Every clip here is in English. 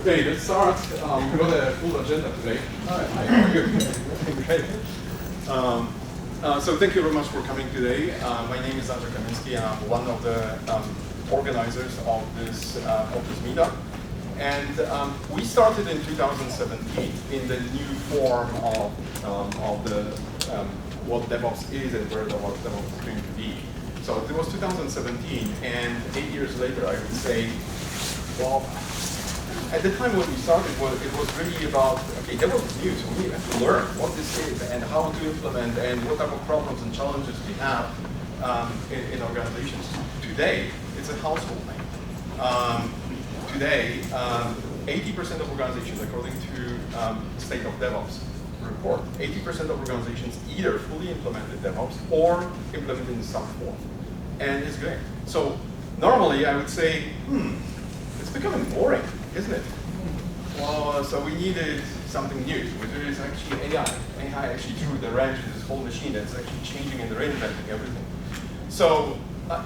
Okay, let's start. We've got a full agenda today. Hi. Great. So thank you very much for coming today. My name is Andrzej Kamiński, and I'm one of the organizers of this meetup. And we started in 2017 in the new form of the what DevOps is and where DevOps is going to be. So it was 2017, and 8 years later, I would say, well, at the time when we started, it was really about, okay, DevOps is new, so we have to learn what this is and how to implement and what type of problems and challenges we have in organizations. Today, it's a household name. Today, 80% of organizations, according to State of DevOps report, 80% of organizations either fully implemented DevOps or implemented in some form. And it's great. So normally I would say, it's becoming boring, isn't it? Well, so we needed something new, which is actually AI. AI actually threw the wrench in this whole machine that's actually changing and reinventing everything. So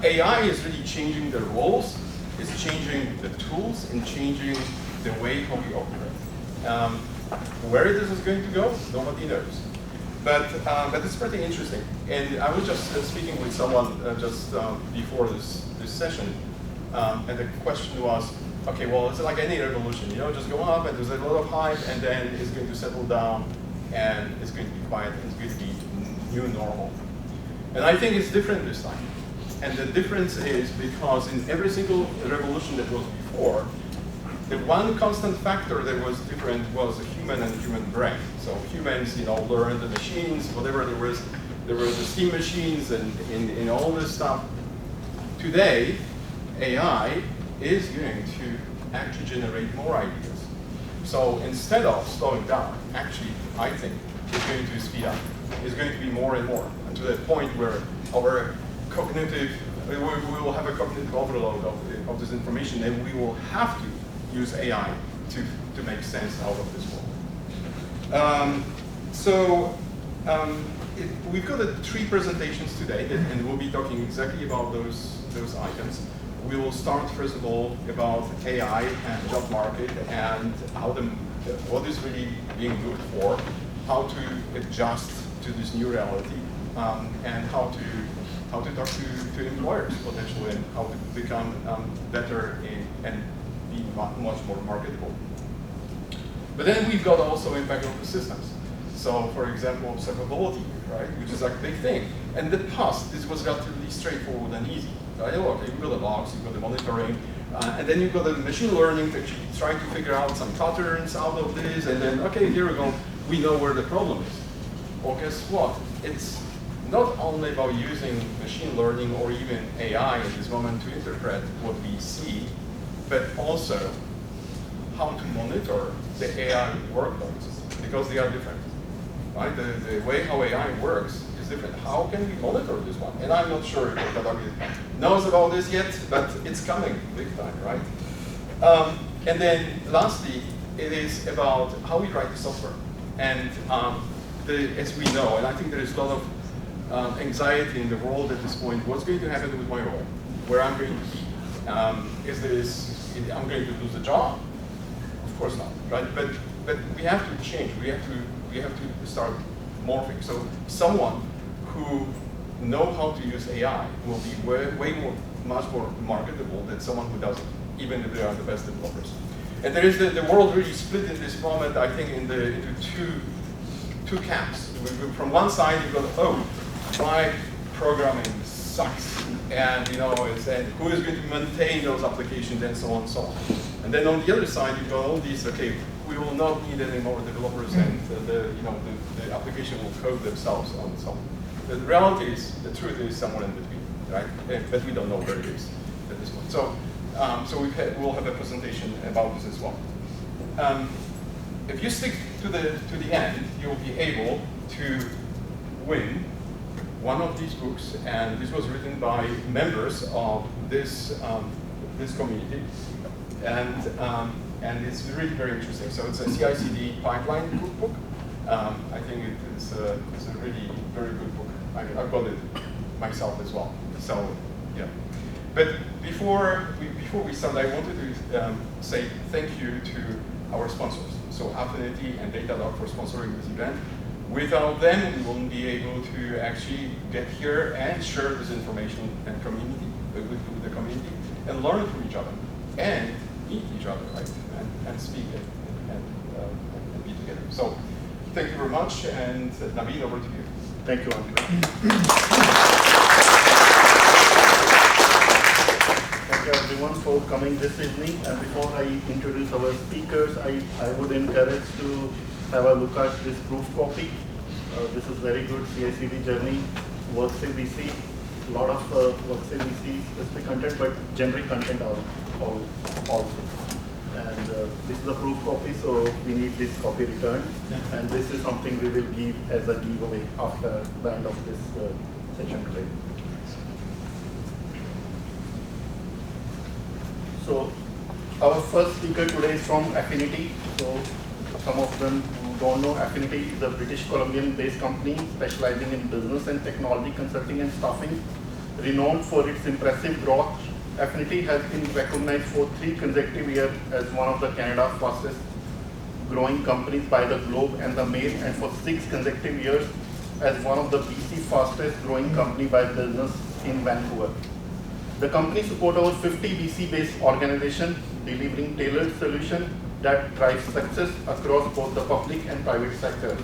AI is really changing the roles, it's changing the tools, and changing the way how we operate. Where this is going to go, nobody knows. But it's pretty interesting. And I was just speaking with someone just before this session, and the question was, okay, well, it's like any revolution, you know, just go up and there's a lot of hype, and then it's going to settle down, and it's going to be quiet, and it's going to be new normal. And I think it's different this time. And the difference is because in every single revolution that was before, the one constant factor that was different was the human and human brain. So humans, you know, learned the machines, whatever there were the steam machines and all this stuff. Today, AI is going to actually generate more ideas. So instead of slowing down, actually, I think it's going to speed up. It's going to be more and more, and to the point where our cognitive, we will have a cognitive overload of this information, and we will have to use AI to make sense out of this world. We've got 3 presentations today, and we'll be talking exactly about those items. We will start, first of all, about AI and job market and what is really being good for, how to adjust to this new reality, and how to talk to employers potentially, and how to become better and be much more marketable. But then we've got also impact on the systems. So, for example, observability, right, which is like a big thing. And in the past, this was relatively straightforward and easy. Right? Oh, okay, you've got the logs, you've got the monitoring, and then you've got the machine learning to actually try to figure out some patterns out of this, and then, okay, here we go, we know where the problem is. Well, guess what? It's not only about using machine learning or even AI in this moment to interpret what we see, but also how to monitor the AI workloads, because they are different. Right? The way how AI works is different. How can we monitor this one? And I'm not sure if Datadog knows about this yet, but it's coming big time, right? And then lastly, it is about how we write the software. And as we know, and I think there is a lot of anxiety in the world at this point, what's going to happen with my role? Where I'm going to be? I'm going to lose the job? Of course not, right? But we have to change. We have to start morphing. So someone who knows how to use AI will be much more marketable than someone who doesn't, even if they are the best developers. And there is the world really split in this moment, I think, into two camps. From one side, you've got, my programming sucks, and you know, and who is going to maintain those applications, and so on and so on. And then on the other side, you've got all these, okay, we will not need any more developers, and the application will code themselves on its own. The reality is, the truth is somewhere in between, right? But we don't know where it is at this point. So we'll have a presentation about this as well. If you stick to the end, you'll be able to win one of these books, and this was written by members of this community, and it's really very interesting. So it's a CI/CD pipeline cookbook. I think it's a really very good book. I've got it myself as well. So yeah. But before we start, I wanted to say thank you to our sponsors. So Affinity and Datadog for sponsoring this event. Without them, we won't be able to actually get here and share this information and community with the community and learn from each other and meet each other, right? And speak and be together. So thank you very much, and Naveen, over to you. Thank you, Andre. Thank you everyone for coming this evening. And before I introduce our speakers, I would encourage to have a look at this proof copy. This is very good CI/CD journey, works in VC, a lot of works in VC specific content, but generic content also. And this is a proof copy, so we need this copy returned. And this is something we will give as a giveaway after the end of this session today. So our first speaker today is from Affinity. So some of them who don't know, Affinity is a British Columbian-based company specializing in business and technology consulting and staffing. Renowned for its impressive growth, Affinity has been recognized for 3 consecutive years as one of the Canada's fastest growing companies by the Globe and the Mail, and for 6 consecutive years as one of the BC fastest growing company by business in Vancouver. The company supports over 50 BC-based organizations delivering tailored solutions that drive success across both the public and private sector.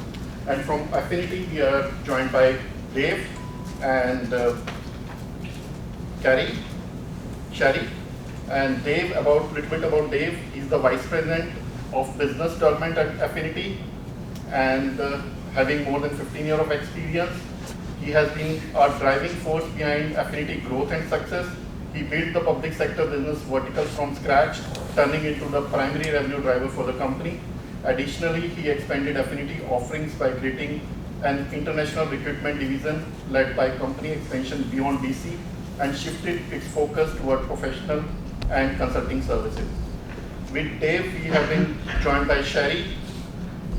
And from Affinity, we are joined by Dave and Sherri. And Dave, a little bit about Dave, he's the Vice President of Business Development at Affinity, and having more than 15 years of experience. He has been a driving force behind Affinity growth and success. He built the public sector business vertical from scratch, turning it into the primary revenue driver for the company. Additionally, he expanded Affinity offerings by creating an international recruitment division led by company expansion beyond BC and shifted its focus toward professional and consulting services. With Dave, we have been joined by Sherri,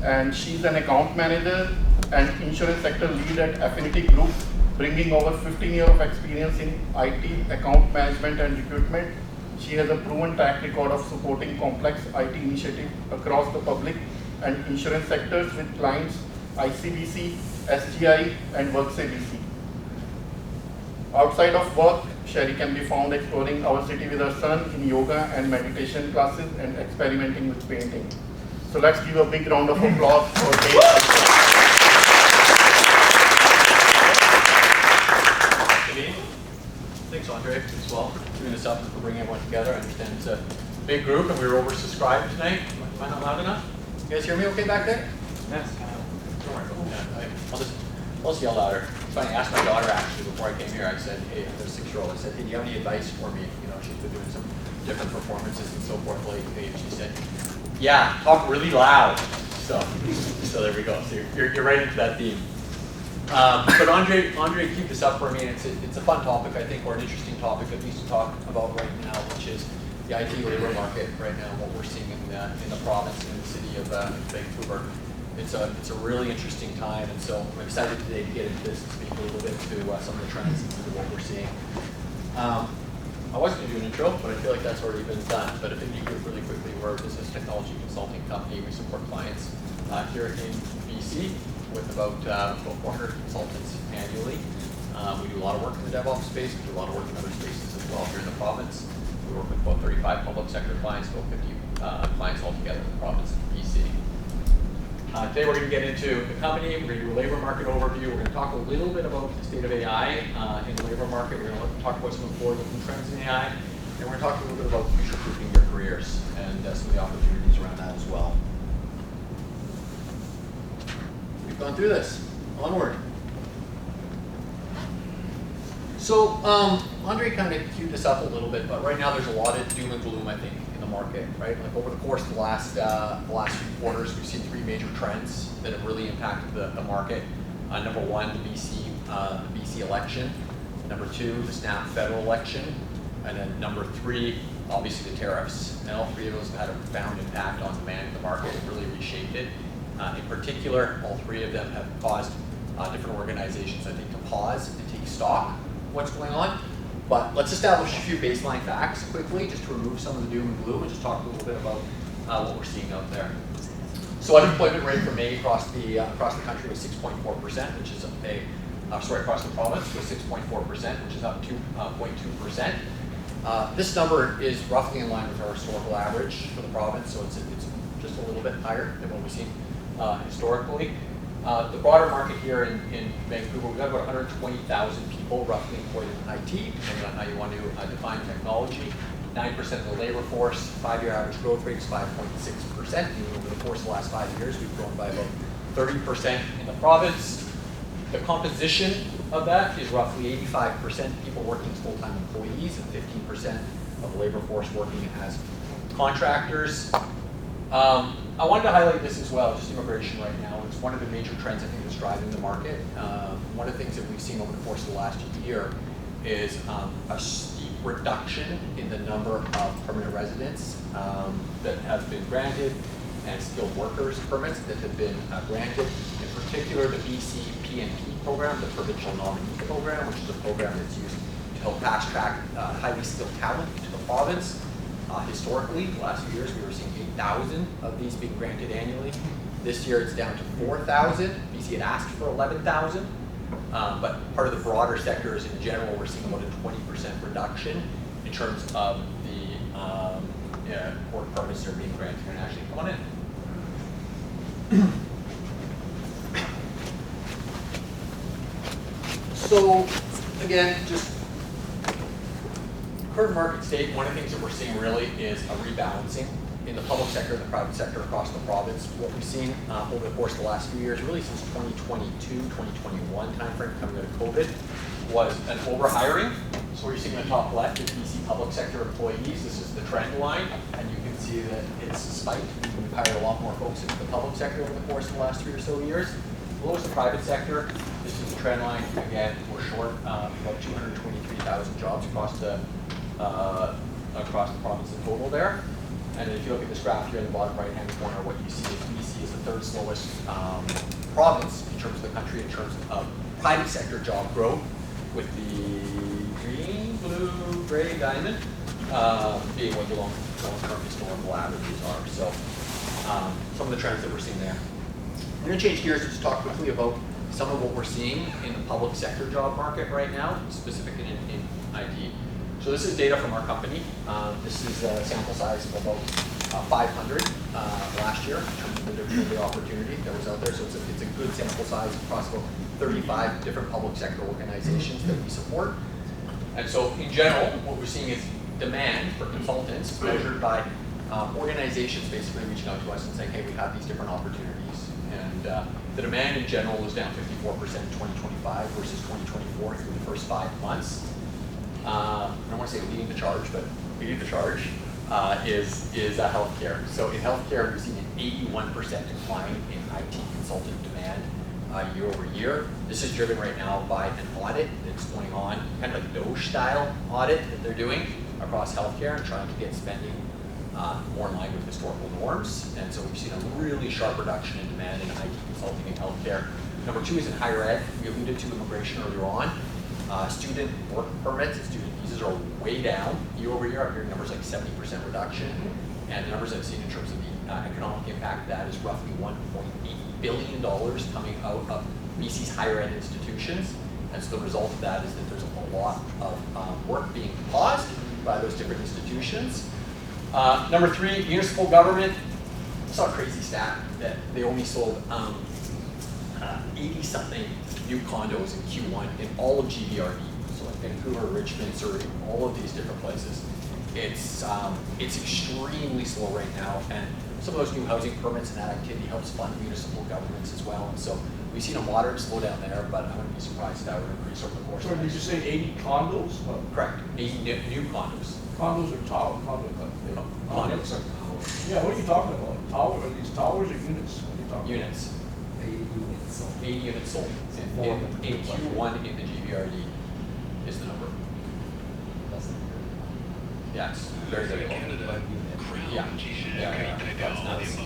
and she's an account manager and insurance sector lead at Affinity Group, bringing over 15 years of experience in IT, account management and recruitment. She has a proven track record of supporting complex IT initiatives across the public and insurance sectors with clients ICBC, SGI and Worksay BC. Outside of work, Sherri can be found exploring our city with her son in yoga and meditation classes and experimenting with painting. So let's give a big round of applause for Dave. Thanks, Andre, as well, for doing this up and for bringing everyone together. I understand it's a big group and we were oversubscribed tonight. Am I not loud enough? You guys hear me okay back there? Yes. Don't worry about that. I'll just yell louder. It's funny, I asked my daughter actually before I came here, I said, hey, I'm a 6-year-old, I said, hey, do you have any advice for me? You know, she's been doing some different performances and so forth lately, and she said, yeah, talk really loud. So there we go. So you're right into that theme. But Andre keep this up for me, and it's a fun topic, I think, or an interesting topic at least to talk about right now, which is the IT labor market right now, what we're seeing in the province and in the city of Vancouver. It's a really interesting time, and so I'm excited today to get into this and speak a little bit to some of the trends and to what we're seeing. I was going to do an intro, but I feel like that's already been done. But Affinity Group, really quickly, we're a business technology consulting company. We support clients here in BC with about 400 consultants annually. We do a lot of work in the DevOps space. We do a lot of work in other spaces as well here in the province. We work with about 35 public sector clients, about 50 clients altogether in the province of BC. Today we're going to get into the company, we're going to do a labor market overview, we're going to talk a little bit about the state of AI in the labor market, we're going to talk about some of the forward-looking trends in AI, and we're going to talk a little bit about future-proofing your careers and some of the opportunities around that as well. We've gone through this. Onward. So Andre kind of queued this up a little bit, but right now there's a lot of doom and gloom, I think, in the market, right? Like over the course of the last few quarters, we've seen 3 major trends that have really impacted the market. Number 1, the BC election. Number 2, the snap federal election. And then number 3, obviously the tariffs. And all 3 of those have had a profound impact on demand in the market and really reshaped it. In particular, all 3 of them have caused different organizations, I think, to pause and take stock of what's going on. But let's establish a few baseline facts quickly, just to remove some of the doom and gloom, and just talk a little bit about what we're seeing out there. So unemployment rate for May across the country was 6.4%, which is across the province was 6.4%, which is up 2.2%. This number is roughly in line with our historical average for the province, so it's just a little bit higher than what we've seen historically. The broader market here in Vancouver, we've got about 120,000 people roughly employed in IT, depending on how you want to define technology. 9% of the labor force, 5-year average growth rate is 5.6%. Even over the course of the last 5 years, we've grown by about 30% in the province. The composition of that is roughly 85% people working as full-time employees and 15% of the labor force working as contractors. I wanted to highlight this as well, just immigration right now. It's one of the major trends I think that's driving the market. One of the things that we've seen over the course of the last year is a steep reduction in the number of permanent residents that have been granted and skilled workers permits that have been granted. In particular, the BC PNP program, the Provincial Nominee Program, which is a program that's used to help fast track highly skilled talent to the province. Historically, the last few years, we were seeing 8,000 of these being granted annually. This year, it's down to 4,000. BC had asked for 11,000. But part of the broader sector is in general, we're seeing about a 20% reduction in terms of the work permits that are being granted internationally. Come on in. So again, just current market state, one of the things that we're seeing really is a rebalancing in the public sector and the private sector across the province. What we've seen over the course of the last few years, really since 2022, 2021 timeframe coming out of COVID, was an overhiring. So what you're seeing in the top left is BC public sector employees. This is the trend line, and you can see that it's spiked. We've hired a lot more folks into the public sector over the course of the last 3 or so years. Below is the private sector. This is the trend line. Again, we're short about 223,000 jobs across the province in total there. And then if you look at this graph here in the bottom right-hand corner, what you see is BC is the third slowest province in terms of the country in terms of private sector job growth, with the green, blue, gray diamond being what the long-term historical averages are. So some of the trends that we're seeing there. I'm going to change gears and just talk quickly about some of what we're seeing in the public sector job market right now, specifically in IT. So this is data from our company. This is a sample size of about 500 last year in terms of the opportunity that was out there. So it's a good sample size across about 35 different public sector organizations that we support. And so in general, what we're seeing is demand for consultants measured by organizations basically reaching out to us and saying, hey, we have these different opportunities. And the demand in general is down 54% in 2025 versus 2024 through the first 5 months. I don't want to say leading the charge, but leading the charge is healthcare. So in healthcare, we've seen an 81% decline in IT consultant demand year over year. This is driven right now by an audit that's going on, kind of a DOGE style audit that they're doing across healthcare and trying to get spending more in line with historical norms. And so we've seen a really sharp reduction in demand in IT consulting and healthcare. Number 2 is in higher ed. We alluded to immigration earlier on. Student work permits and student visas are way down year over year. I'm hearing numbers like 70% reduction. And the numbers I've seen in terms of the economic impact of that is roughly $1.8 billion coming out of BC's higher ed institutions. And so the result of that is that there's a lot of work being paused by those different institutions. Number 3, municipal government. I saw a crazy stat that they only sold 80-something new condos in Q1 in all of GVRD. So like Vancouver, Richmond, Surrey, all of these different places. It's extremely slow right now, and some of those new housing permits and that activity helps fund municipal governments as well. And so we've seen a moderate slowdown there, but I wouldn't be surprised if that would increase over the course. So did you say 80 condos? Correct. 80 new condos. Condos or towers? Condos. Yeah, what are you talking about? Towers? Are these towers or units? What are you talking Units. 80 units sold. In Q1 in the GVRD is the number. Yeah, it's very difficult. Yeah. That's nuts.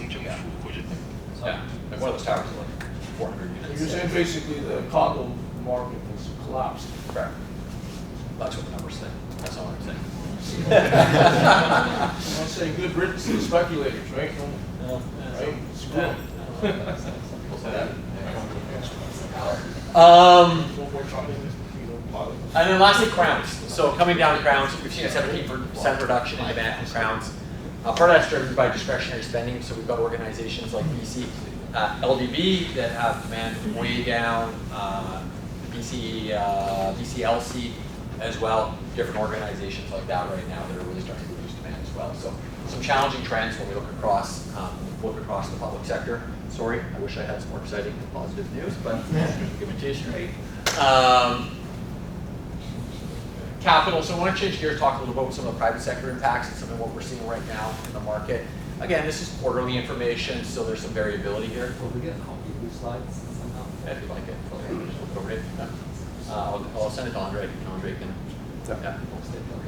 Yeah. Like one of those towers is like 400 about? units. You're saying basically the condo market has collapsed. Correct. That's what the numbers say. That's all I'm saying. I'm not saying good riddance to the speculators, right? Right? Screw 'em. We'll say that. And then lastly, crowns. So coming down to crowns, we've seen a 17% reduction in demand from crowns. Part of that's driven by discretionary spending. So we've got organizations like BC, LDB that have demand way down, BCLC as well. Different organizations like that right now that are really starting to reduce demand as well. So some challenging trends when we look across the public sector. Sorry, I wish I had some more exciting and positive news, but give it to you straight. Capital, so I want to change gears, talk a little about some of the private sector impacts and some of what we're seeing right now in the market. Again, this is quarterly information, so there's some variability here. Will we get a copy of these slides somehow? If you like it. Okay. I'll send it to Andre. Andre can. Yeah.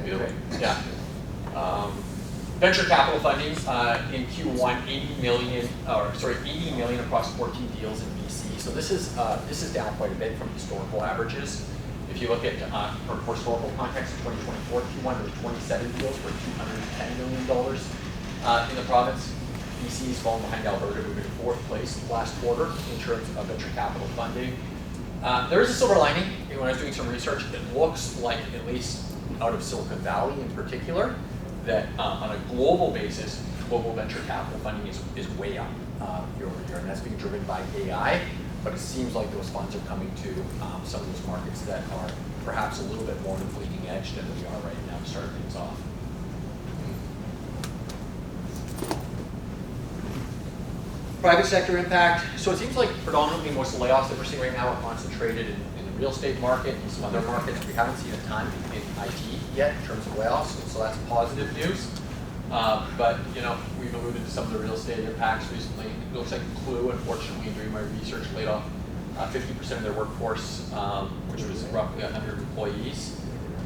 Okay, Either way. great. Yeah. Venture capital funding in Q1, 80 million across 14 deals in BC. So this is down quite a bit from historical averages. If you look at for historical context, in 2024, Q1 there was 27 deals for $210 million in the province. BC is falling behind Alberta, moving in 4th place last quarter in terms of venture capital funding. There is a silver lining. When I was doing some research, it looks like, at least out of Silicon Valley in particular, that on a global basis, global venture capital funding is way up year over year, and that's being driven by AI. But it seems like those funds are coming to some of those markets that are perhaps a little bit more on the bleeding edge than we are right now to start things off. Private sector impact. So it seems like predominantly most of the layoffs that we're seeing right now are concentrated in the real estate market and some other markets. We haven't seen a ton in IT yet in terms of layoffs, so that's positive news. But we've alluded to some of the real estate impacts recently. It looks like Clue, unfortunately, during my research, laid off 50% of their workforce, which was roughly 100 employees,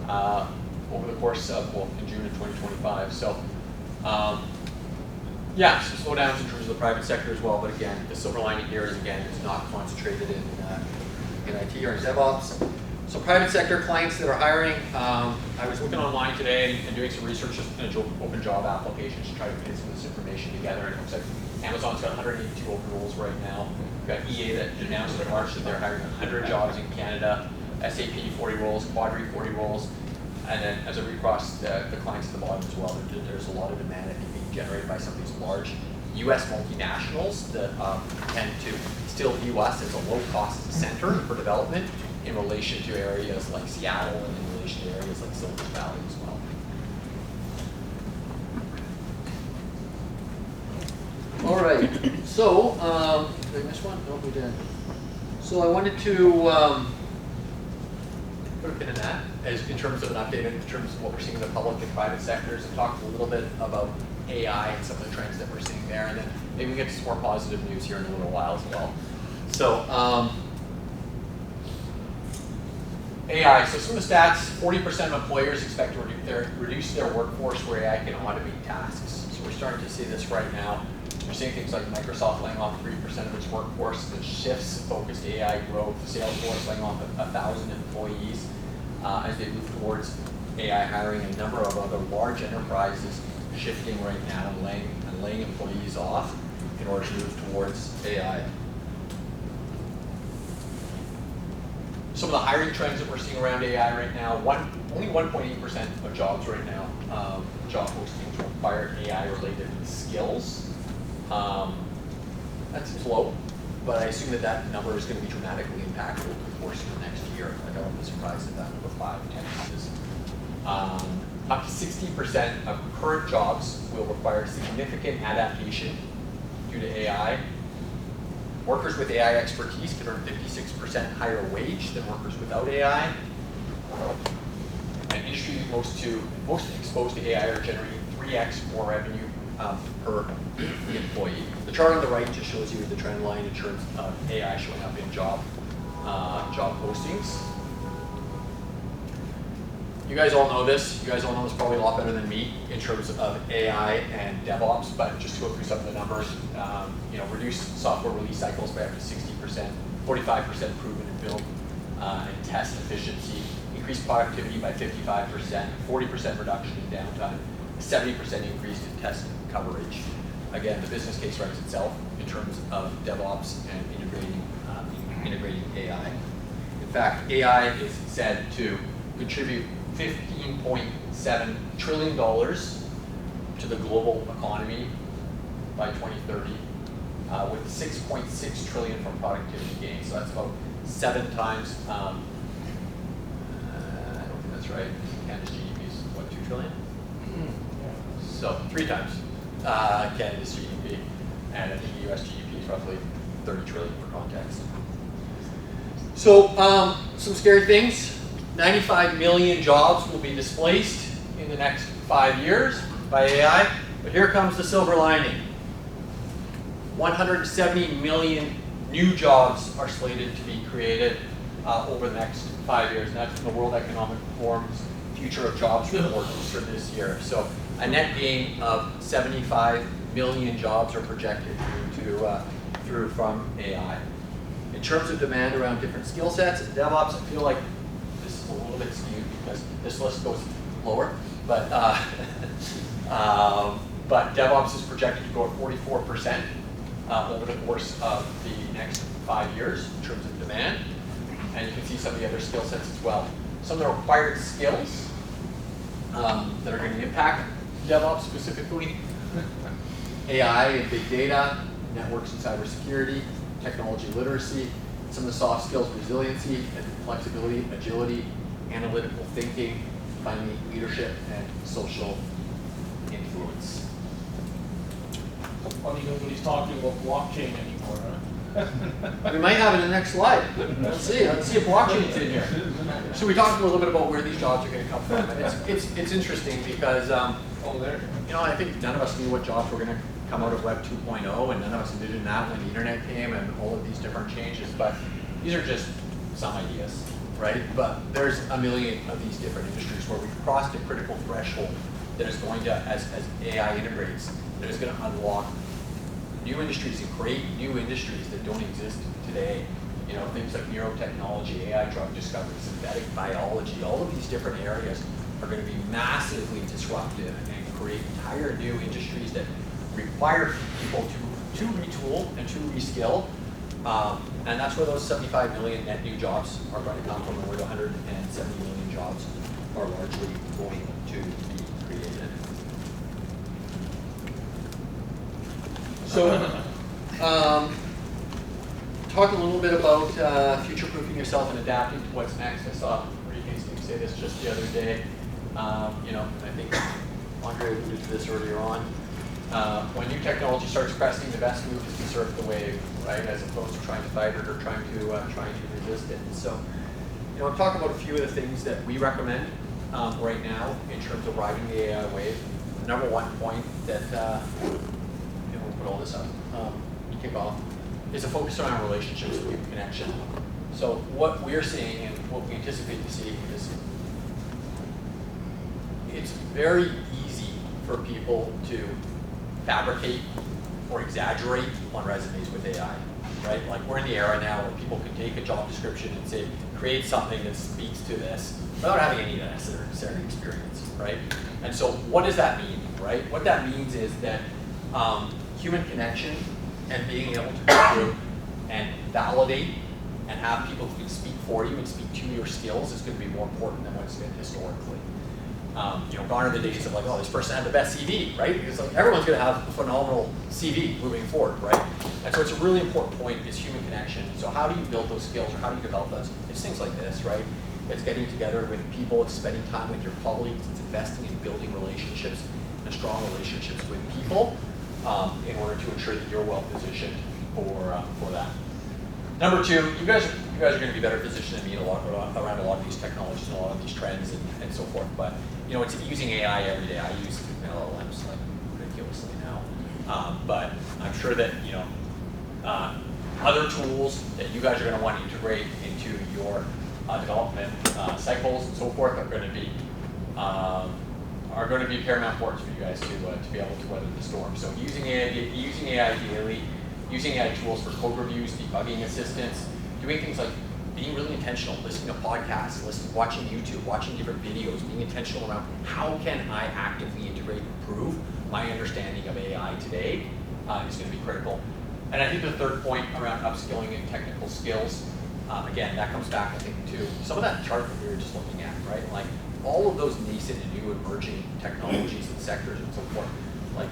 over the course of, in June of 2025. So, yeah, some slowdowns in terms of the private sector as well. But again, the silver lining here is, again, it's not concentrated in IT or in DevOps. So private sector clients that are hiring, I was looking online today and doing some research just in open job applications to try to put some of this information together. And it looks like Amazon's got 182 open roles right now. We've got EA that announced in March that they're hiring 100 jobs in Canada, SAP 40 roles, Quadri 40 roles. And then as I read across the clients at the bottom as well, there's a lot of demand that can be generated by some of these large US multinationals that tend to still view us as a low-cost center for development in relation to areas like Seattle and in relation to areas like Silicon Valley as well. All right, so did I miss one? No, we didn't. So I wanted to put a pin in that as in terms of an update in terms of what we're seeing in the public and private sectors, and talk a little bit about AI and some of the trends that we're seeing there, and then maybe we get to some more positive news here in a little while as well. So AI, so some of the stats, 40% of employers expect to reduce their workforce where AI can automate tasks. So we're starting to see this right now. We're seeing things like Microsoft laying off 3% of its workforce, the shifts focused AI growth, Salesforce laying off 1,000 employees as they move towards AI hiring, a number of other large enterprises shifting right now and laying employees off in order to move towards AI. Some of the hiring trends that we're seeing around AI right now, only 1.8% of jobs right now, job postings require AI-related skills. That seems low, but I assume that number is going to be dramatically impacted over the course of the next year. I don't be surprised if that number 5 to 10 is. Up to 60% of current jobs will require significant adaptation due to AI. Workers with AI expertise can earn 56% higher wage than workers without AI. And industries most exposed to AI are generating 3x more revenue per employee. The chart on the right just shows you the trend line in terms of AI showing up in job postings. You guys all know this. You guys all know this probably a lot better than me in terms of AI and DevOps, but just to go through some of the numbers, reduce software release cycles by up to 60%, 45% improvement in build and test efficiency, increased productivity by 55%, 40% reduction in downtime, 70% increase in test coverage. Again, the business case writes itself in terms of DevOps and integrating AI. In fact, AI is said to contribute $15.7 trillion to the global economy by 2030, with 6.6 trillion from productivity gains. So that's about 7 times, I don't think that's right. Canada's GDP is what, 2 trillion? So 3 times Canada's GDP, and I think US GDP is roughly 30 trillion for context. So some scary things. 95 million jobs will be displaced in the next 5 years by AI, but here comes the silver lining. 170 million new jobs are slated to be created over the next 5 years, and that's from the World Economic Forum's Future of Jobs report for this year. So a net gain of 75 million jobs are projected through from AI. In terms of demand around different skill sets, DevOps, I feel like this is a little bit skewed because this list goes lower, but DevOps is projected to grow at 44% over the course of the next 5 years in terms of demand. And you can see some of the other skill sets as well. Some of the required skills that are going to impact DevOps specifically: AI and big data, networks and cybersecurity, technology literacy, some of the soft skills: resiliency and flexibility, agility, analytical thinking, finally leadership and social influence. Funny nobody's talking about blockchain anymore, huh? We might have it in the next slide. Let's see. Let's see if blockchain's in here. So we talked a little bit about where these jobs are going to come from, and it's interesting because I think none of us knew what jobs were going to come out of Web 2.0, and none of us envisioned that when the internet came and all of these different changes. But these are just some ideas, right? But there's a million of these different industries where we've crossed a critical threshold that is going to, as AI integrates, that is going to unlock new industries and create new industries that don't exist today. You know, things like neurotechnology, AI drug discovery, synthetic biology, all of these different areas are going to be massively disruptive and create entire new industries that require people to retool and to reskill. And that's where those 75 million net new jobs are going to come from, and where the 170 million jobs are largely going to be created. So, talk a little bit about future-proofing yourself and adapting to what's next. I saw Marie Hastings say this just the other day. I think Andre alluded to this earlier on. When new technology starts cresting, the best move is to surf the wave, right, as opposed to trying to fight it or trying to resist it. And so, I'll talk about a few of the things that we recommend right now in terms of riding the AI wave. The number one point that we'll put all this up to kick off is a focus on our relationships and human connection. So what we're seeing and what we anticipate to see is it's very easy for people to fabricate or exaggerate on resumes with AI, right? Like, we're in the era now where people can take a job description and say, create something that speaks to this without having any necessary experience, right? And so what does that mean, right? What that means is that human connection and being able to go through and validate and have people who can speak for you and speak to your skills is going to be more important than what's been historically. Gone are the days of like, oh, this person had the best CV, right? Because like, everyone's going to have a phenomenal CV moving forward, right? And so it's a really important point is human connection. So how do you build those skills, or how do you develop those? It's things like this, right? It's getting together with people, it's spending time with your colleagues, it's investing in building relationships and strong relationships with people in order to ensure that you're well positioned for that. Number two, you guys are going to be better positioned than me around a lot of these technologies and a lot of these trends and so forth. But it's using AI every day. I use LLMs like ridiculously now. But I'm sure that other tools that you guys are going to want to integrate into your development cycles and so forth are going to be paramount importance for you guys to be able to weather the storm. So using AI daily, using AI tools for code reviews, debugging assistance, doing things like being really intentional, listening to podcasts, watching YouTube, watching different videos, being intentional around how can I actively integrate and improve my understanding of AI today is going to be critical. And I think the third point around upskilling and technical skills, again, that comes back, I think, to some of that chart that we were just looking at, right? Like all of those nascent and new emerging technologies and sectors and so forth. Like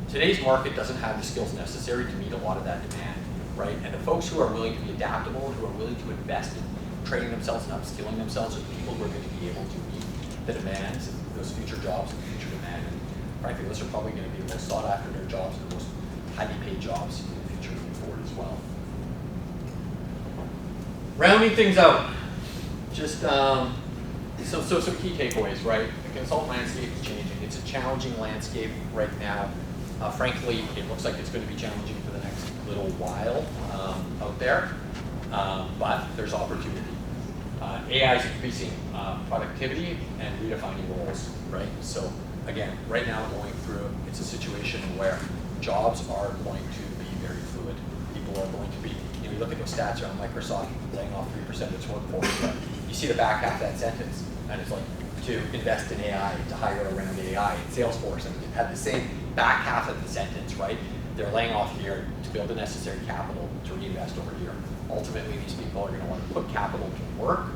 today's market doesn't have the skills necessary to meet a lot of that demand, right? And the folks who are willing to be adaptable, who are willing to invest in training themselves and upskilling themselves are the people who are going to be able to meet the demands of those future jobs and future demand. And frankly, those are probably going to be the most sought after their jobs and the most highly paid jobs in the future moving forward as well. Rounding things out, just some key takeaways, right? The consultant landscape is changing. It's a challenging landscape right now. Frankly, it looks like it's going to be challenging for the next little while out there, but there's opportunity. AI is increasing productivity and redefining roles, right? So again, right now going through, it's a situation where jobs are going to be very fluid. People are going to be, you look at those stats around Microsoft laying off 3% of its workforce, but you see the back half of that sentence, and it's like to invest in AI, to hire around AI, and Salesforce, and it had the same back half of the sentence, right? They're laying off here to build the necessary capital to reinvest over here. Ultimately, these people are going to want to put capital to work,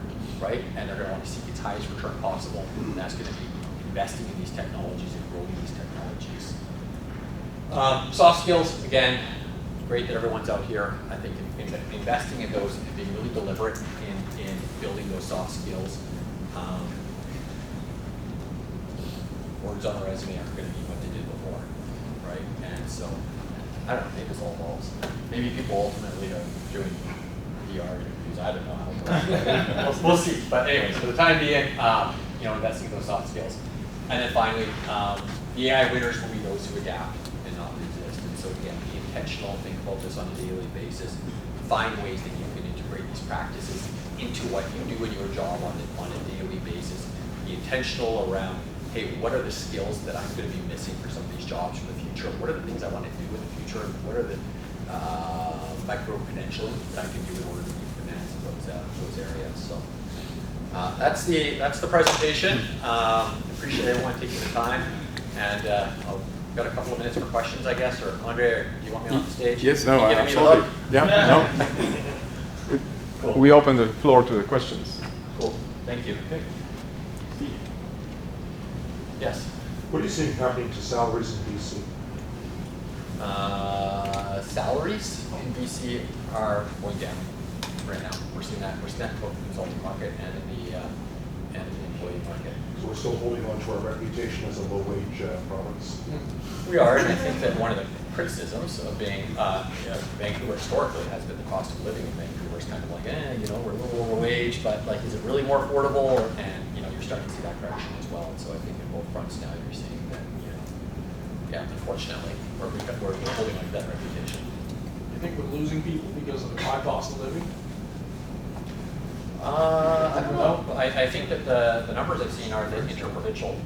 right? And they're going to want to seek its highest return possible, and that's going to be investing in these technologies and growing these technologies. Soft skills, again, great that everyone's out here. I think investing in those and being really deliberate in building those soft skills. Words on a resume aren't going to be what they did before, right? And so, I don't know, maybe this all evolves. Maybe people ultimately are doing VR interviews. I don't know how. We'll see. But anyways, for the time being, investing in those soft skills. And then finally, the AI winners will be those who adapt and not resist. And so again, be intentional, think about this on a daily basis, find ways that you can integrate these practices into what you do in your job on a daily basis. Be intentional around, hey, what are the skills that I'm going to be missing for some of these jobs for the future? What are the things I want to do in the future? What are the micro-credentialing that I can do in order to meet the demands of those areas? So that's the presentation. Appreciate everyone taking the time. And I've got a couple of minutes for questions, I guess. Or Andre, do you want me on the stage? Yes, no, absolutely. Yeah, no. Cool. We open the floor to the questions. Cool. Thank you. Yes. What do you see happening to salaries in BC? Salaries in BC are going down right now. We're seeing that both in the consulting market and in the employee market. So we're still holding on to our reputation as a low-wage province? We are, and I think that one of the criticisms of being Vancouver historically has been the cost of living in Vancouver is kind of like, we're a little lower wage, but like, is it really more affordable? And you're starting to see that correction as well. And so I think in both fronts now you're seeing that, unfortunately, we're holding on to that reputation. You think we're losing people because of the high cost of living? I don't know. I think that the numbers I've seen are that interprovincial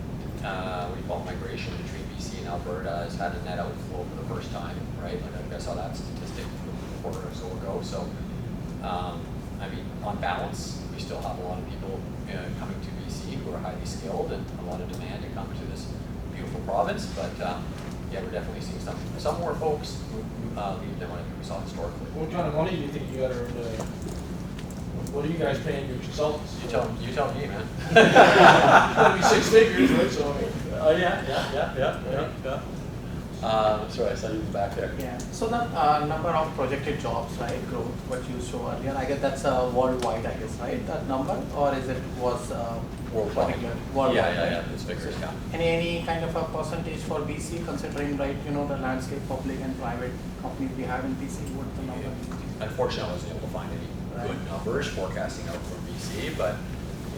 migration between BC and Alberta has had a net outflow for the first time, right? Like I think I saw that statistic a quarter or so ago. So, on balance, we still have a lot of people coming to BC who are highly skilled and a lot of demand to come to this beautiful province. But we're definitely seeing some more folks leave than what we saw historically. What kind of money do you think you got to earn? What are you guys paying your consultants? You tell me, man. It'll be 6 figures, right? So yeah. Sorry, I saw you in the back there. Yeah. So the number of projected jobs, right, growth, what you showed earlier, I guess that's worldwide, I guess, right? That number, or is it worldwide? Worldwide. Yeah. This figure is count. Any kind of a percentage for BC, considering the landscape, public and private companies we have in BC? What the number? Unfortunately, I wasn't able to find any good numbers forecasting out from BC, but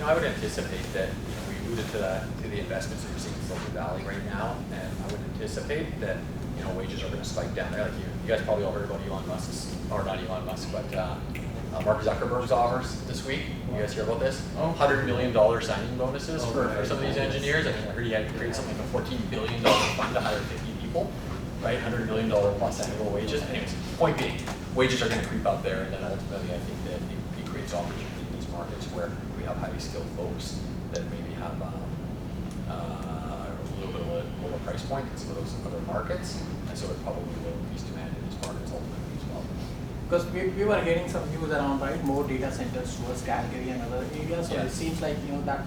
I would anticipate that we alluded to the investments that we're seeing in Silicon Valley right now, and I would anticipate that wages are going to spike down there. Like you guys probably all heard about Elon Musk's, or not Elon Musk, but Mark Zuckerberg's offers this week. You guys hear about this? $100 million signing bonuses for some of these engineers. I heard he had to create something like a $14 billion fund to hire 50 people, right? $100 million plus annual wages. Anyways, point being, wages are going to creep up there, and then ultimately I think that creates opportunity in these markets where we have highly skilled folks that maybe have a little bit of a lower price point in some of those other markets, and so it probably will increase demand in these markets ultimately as well. Because we were hearing some news around, right, more data centers towards Calgary and other areas, so Yeah. it seems like, that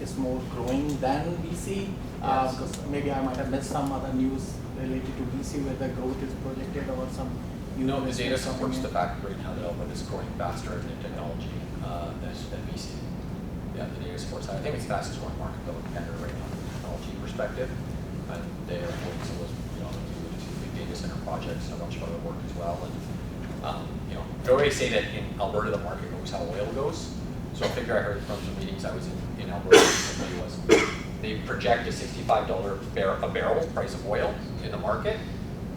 is more growing than BC. Yes. Because maybe I might have missed some other news related to BC where the growth is projected or some new No, the data investments supports coming the in. fact right now that Alberta is growing faster in technology than BC. Yeah, the data supports that. I think it's the fastest growing market though in Canada right now from a technology perspective. And they are doing some of those, big data center projects and a bunch of other work as well. And I always say that in Alberta the market knows how oil goes. So a figure I heard from some meetings I was in Alberta recently was they project a $65 a barrel price of oil in the market,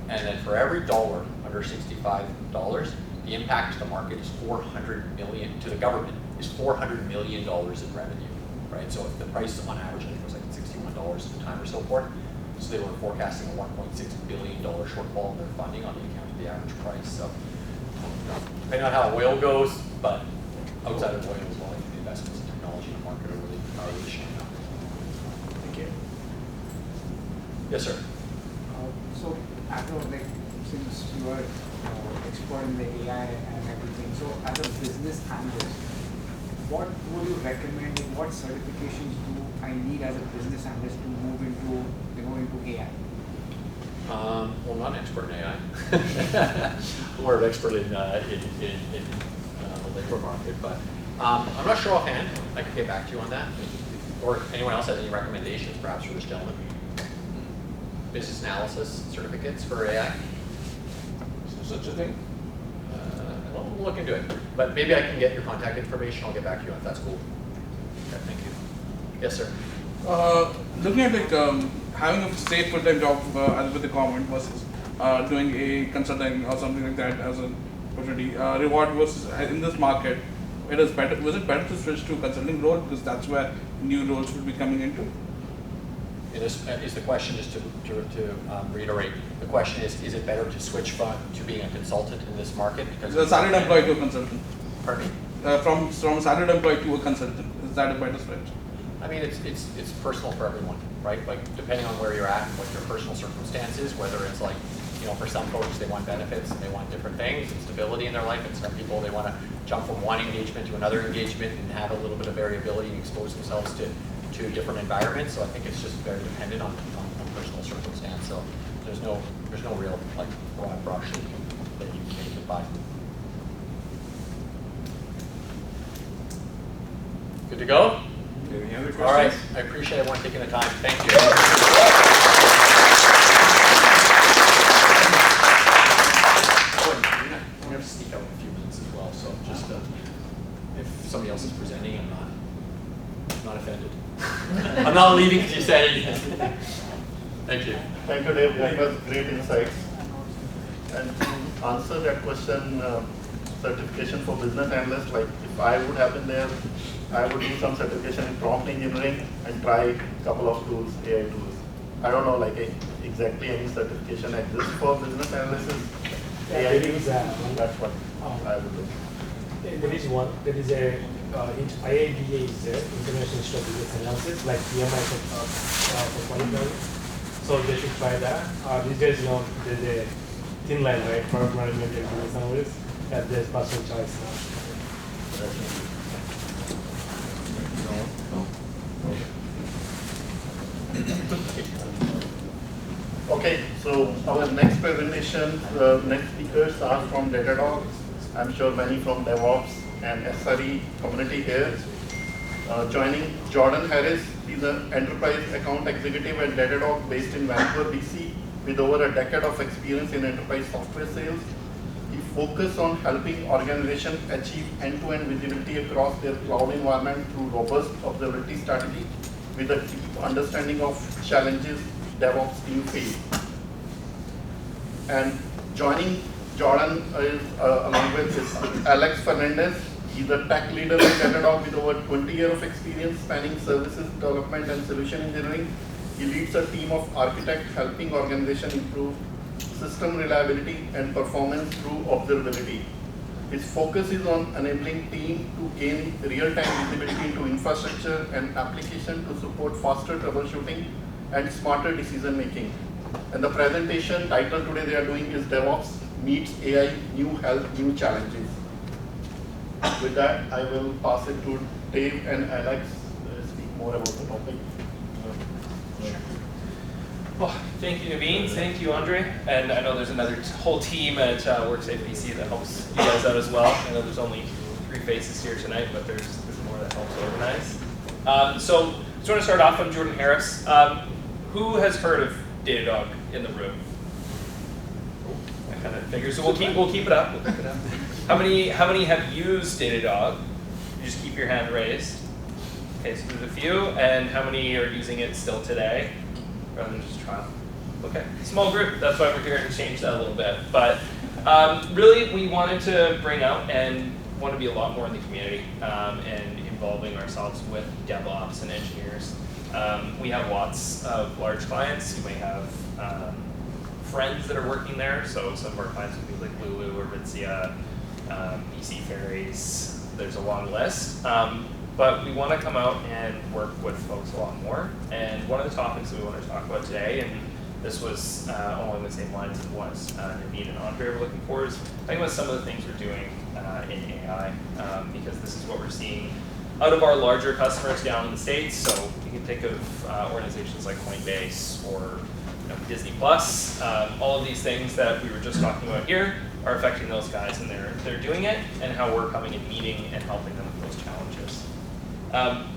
and then for every dollar under $65, the impact to the market is $400 million to the government is $400 million in revenue, right? So if the price on average I think was like $61 at the time or so forth, so they were forecasting a $1.6 billion shortfall in their funding on the account of the average price. So depending on how oil goes, but outside of oil as well, I think the investments in technology in the market are really showing up. Thank you. Yes, sir. So, I don't know, since you are exploring the AI and everything, so as a business analyst, what would you recommend? What certifications do I need as a business analyst to move into, into AI? Well, not an expert in AI. More an expert in the labor market, but I'm not sure offhand. I can get back to you on that. Or if anyone else has any recommendations, perhaps for this gentleman. Business analysis certificates for AI. Such a thing? Well, we'll look into it. But maybe I can get your contact information. I'll get back to you if that's cool. Okay, thank you. Yes, sir. Looking at having a safe full-time job as with the government versus doing a consulting or something like that as an opportunity, reward versus in this market, was it better to switch to consulting role because that's where new roles will be coming into? Is the question, just to reiterate, the question is it better to switch to being a consultant in this market? Because a salaried employee to a consultant. Pardon me? From a salaried employee to a consultant, is that a better switch? I mean, it's personal for everyone, right? Like depending on where you're at and what your personal circumstances, whether it's like, for some folks they want benefits and they want different things and stability in their life, and some people they want to jump from one engagement to another engagement and have a little bit of variability and expose themselves to different environments. So I think it's just very dependent on personal circumstance. So there's no real like broad brush that you can make it by. Good to go? Any other questions? All right, I appreciate everyone taking the time. Thank you. I'm going to sneak out in a few minutes as well, so just if somebody else is presenting, I'm not offended. I'm not leaving because you said it. Thank you. Thank you, Dave. That was great insights. And to answer that question, certification for business analysts, like if I would have been there, I would do some certification in prompt engineering and try a couple of tools, AI tools. I don't know like exactly any certification exists for business analysis. Yeah, AI there is tools. That's what I would do. There is one. There is a IIBA is there, International Institute of Business Analysis, like PMI for qualified. So they should try that. These days, there's a thin line, right? Product management and business analysis. And there's personal choice now. Okay, so our next presentation, next speakers are from Datadog. I'm sure many from DevOps and SRE community here. Joining Jordan Harris, he's an enterprise account executive at Datadog based in Vancouver, BC, with over a decade of experience in enterprise software sales. He focuses on helping organizations achieve end-to-end visibility across their cloud environment through robust observability strategy with a deep understanding of challenges DevOps team face. And joining Jordan is along with Alex Fernandez. He's a tech leader at Datadog with over 20 years of experience spanning services development and solution engineering. He leads a team of architects helping organizations improve system reliability and performance through observability. His focus is on enabling team to gain real-time visibility into infrastructure and application to support faster troubleshooting and smarter decision making. And the presentation title today they are doing is DevOps Meets AI, New Health, New Challenges. With that, I will pass it to Dave and Alex to speak more about the topic. Well, thank you, Naveen. Thank you, Andre. And I know there's another whole team at WorkSafe BC that helps you guys out as well. I know there's only 3 faces here tonight, but there's more that helps organize. So just want to start off. I'm Jordan Harris. Who has heard of Datadog in the room? I kind of figured. So we'll keep it up. We'll keep it up. How many have used Datadog? You just keep your hand raised. Okay, so there's a few. And how many are using it still today? Rather than just trial. Okay, small group. That's why we're here to change that a little bit. But really, we wanted to bring out and want to be a lot more in the community and involving ourselves with DevOps and engineers. We have lots of large clients. You may have friends that are working there. So some of our clients would be like Lulu or Ritzia, BC Ferries. There's a long list. But we want to come out and work with folks a lot more. And one of the topics that we want to talk about today, and this was along the same lines of what Naveen and Andre were looking for, is talking about some of the things we're doing in AI, because this is what we're seeing out of our larger customers down in the States. So you can think of organizations like Coinbase or Disney Plus. All of these things that we were just talking about here are affecting those guys, and they're doing it, and how we're coming and meeting and helping them with those challenges.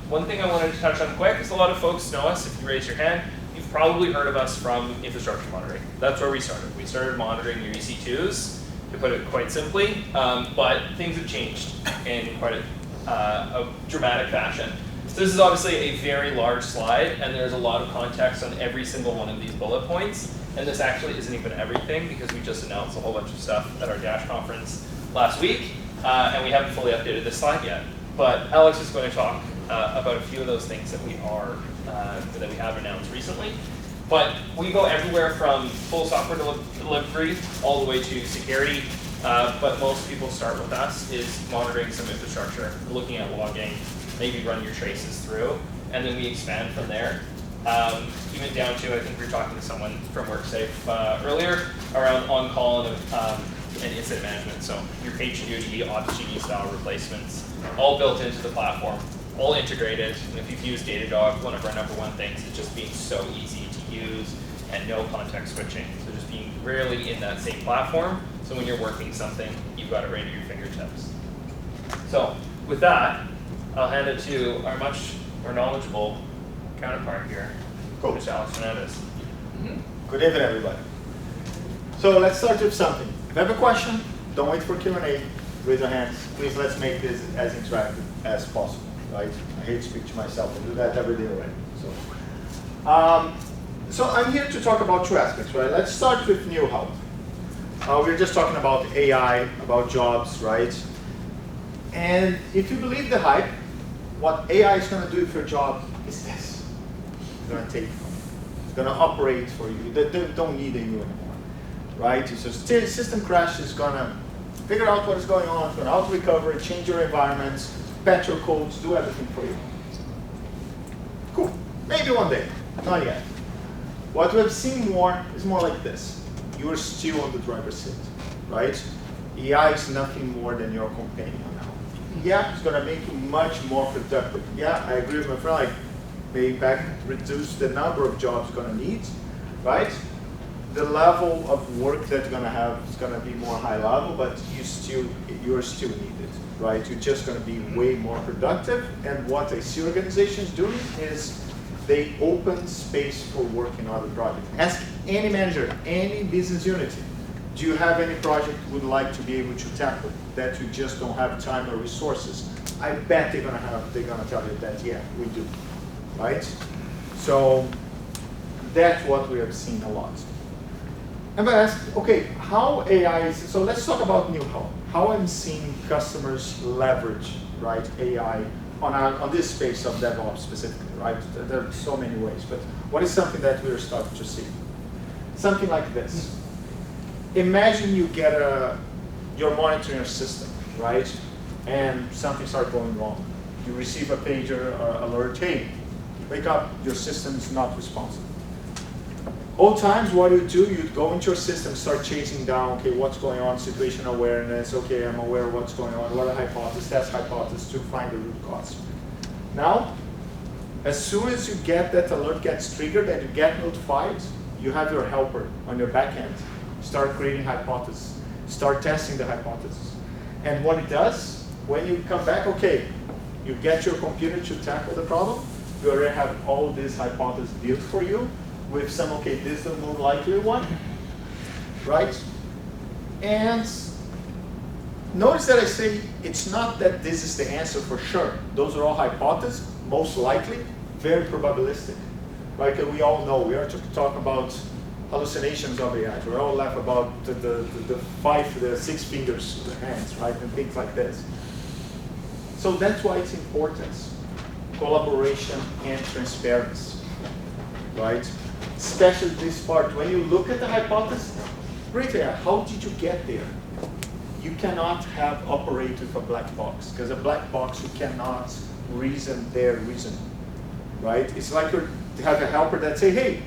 One thing I wanted to touch on quick is a lot of folks know us. If you raise your hand, you've probably heard of us from infrastructure monitoring. That's where we started. We started monitoring your EC2s, to put it quite simply, but things have changed in quite a dramatic fashion. So this is obviously a very large slide, and there's a lot of context on every single one of these bullet points. And this actually isn't even everything, because we just announced a whole bunch of stuff at our Dash conference last week, and we haven't fully updated this slide yet. But Alex is going to talk about a few of those things that we have announced recently. But we go everywhere from full software delivery all the way to security. But most people start with us is monitoring some infrastructure, looking at logging, maybe run your traces through, and then we expand from there. Even down to, I think we were talking to someone from WorkSafe earlier around on-call and incident management. So your PagerDuty, Opsgenie style replacements, all built into the platform, all integrated. And if you've used Datadog, one of our #1 things is just being so easy to use and no context switching. So just being rarely in that same platform. So when you're working something, you've got it right at your fingertips. So with that, I'll hand it to our much more knowledgeable counterpart here, Cool. Mr. Alex Fernandez. Good evening, everybody. So let's start with something. If you have a question, don't wait for Q&A. Raise your hands. Please, let's make this as interactive as possible, right? I hate to speak to myself. I do that every day already. So I'm here to talk about 2 aspects, right? Let's start with new help. We were just talking about AI, about jobs, right? And if you believe the hype, what AI is going to do with your job is this. It's going to take from you. It's going to operate for you. They don't need you anymore, right? So system crash is going to figure out what is going on, it's going to auto-recover, change your environments, patch your codes, do everything for you. Cool. Maybe one day. Not yet. What we've seen more is more like this. You are still on the driver's seat, right? AI is nothing more than your companion now. Yeah, it's going to make you much more productive. Yeah, I agree with my friend, like, maybe back reduce the number of jobs you're going to need, right? The level of work that you're going to have is going to be more high level, but you're still needed, right? You're just going to be way more productive. And what I see organizations doing is they open space for work in other projects. Ask any manager, any business unit, do you have any project you would like to be able to tackle that you just don't have time or resources? I bet they're gonna tell you that, yeah, we do, right? So that's what we have seen a lot. I'm gonna ask, okay, how AI is, so let's talk about new help. How I'm seeing customers leverage, right, AI on this space of DevOps specifically, right? There are so many ways, but what is something that we're starting to see? Something like this. Imagine you get you're monitoring your system, right? And something starts going wrong. You receive a pager alert, hey, wake up, your system is not responsive. All times what you do, you go into your system, start chasing down, okay, what's going on, situation awareness, okay, I'm aware of what's going on, what are hypotheses, test hypothesis to find the root cause. Now, as soon as you get that alert gets triggered and you get notified, you have your helper on your back end. Start creating hypotheses, start testing the hypothesis. And what it does, when you come back, okay, you get your computer to tackle the problem, you already have all these hypotheses built for you with some, okay, this is the more likely one, right? And notice that I say it's not that this is the answer for sure. Those are all hypotheses, most likely, very probabilistic. Like we all know, we are talking about hallucinations of AI. We all laugh about the 6 fingers, the hands, right, and things like this. So that's why it's important, collaboration and transparency, right? Especially this part, when you look at the hypothesis, great AI, how did you get there? You cannot operate with a black box, because a black box you cannot reason their reason, right? It's like you have a helper that say, hey,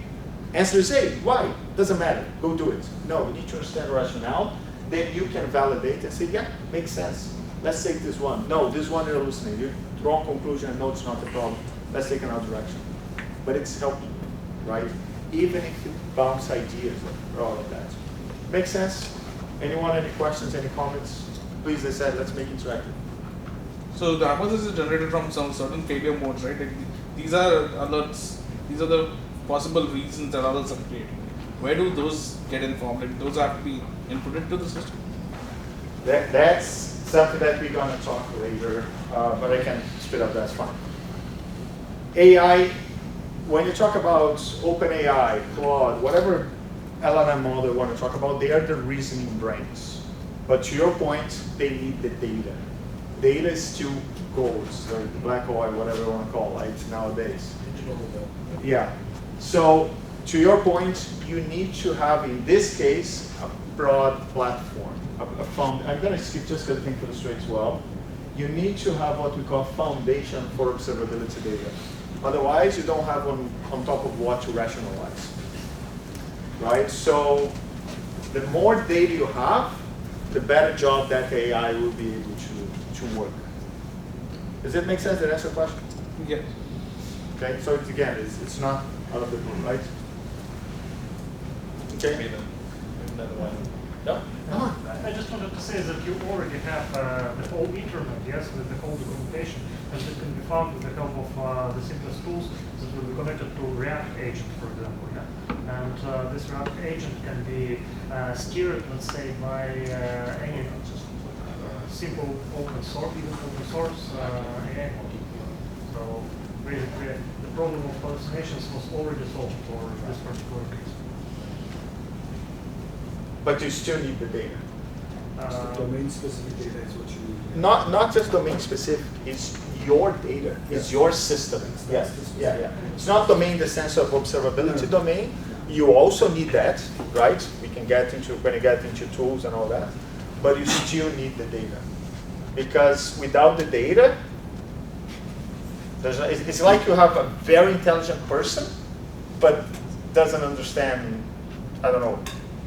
answer is A, why? Doesn't matter, go do it. No, you need to understand the rationale, then you can validate and say, yeah, makes sense. Let's take this one. No, this one you're hallucinating. Wrong conclusion, no, it's not the problem. Let's take another direction. But it's helping, right? Even if you bounce ideas or all of that. Make sense? Anyone, any questions, any comments? Please, they said, let's make it interactive. So the hypothesis is generated from some certain failure modes, right? Like these are alerts, these are the possible reasons that others are creating. Where do those get informed? Like those have to be inputted to the system? That's something that we're going to talk later, but I can speed up, that's fine. AI, when you talk about OpenAI, Claude, whatever LLM model you want to talk about, they are the reasoning brains. But to your point, they need the data. Data is still gold, or black oil, whatever you want to call it nowadays. Yeah. So to your point, you need to have, in this case, a broad platform. I'm going to skip just because I think it illustrates well. You need to have what we call foundation for observability data. Otherwise, you don't have on top of what to rationalize. Right? So the more data you have, the better job that AI will be able to work. Does it make sense? Did I answer the question? Yes. Okay, so it's not out of the blue, right? Okay. Maybe another one. No? I just wanted to say that you already have the whole internet, yes, with the whole documentation, and it can be found with the help of the simplest tools that will be connected to React agent, for example, yeah? And this React agent can be steered, let's say, by any simple open source, even open source AI model. So basically, the problem of hallucinations was already solved for this particular case. But you still need the data. Domain-specific data is what you need. Not just domain-specific, it's your data, it's your system. Yeah. It's not domain in the sense of observability domain. You also need that, right? We can get into, when you get into tools and all that. But you still need the data. Because without the data, it's like you have a very intelligent person, but doesn't understand, I don't know,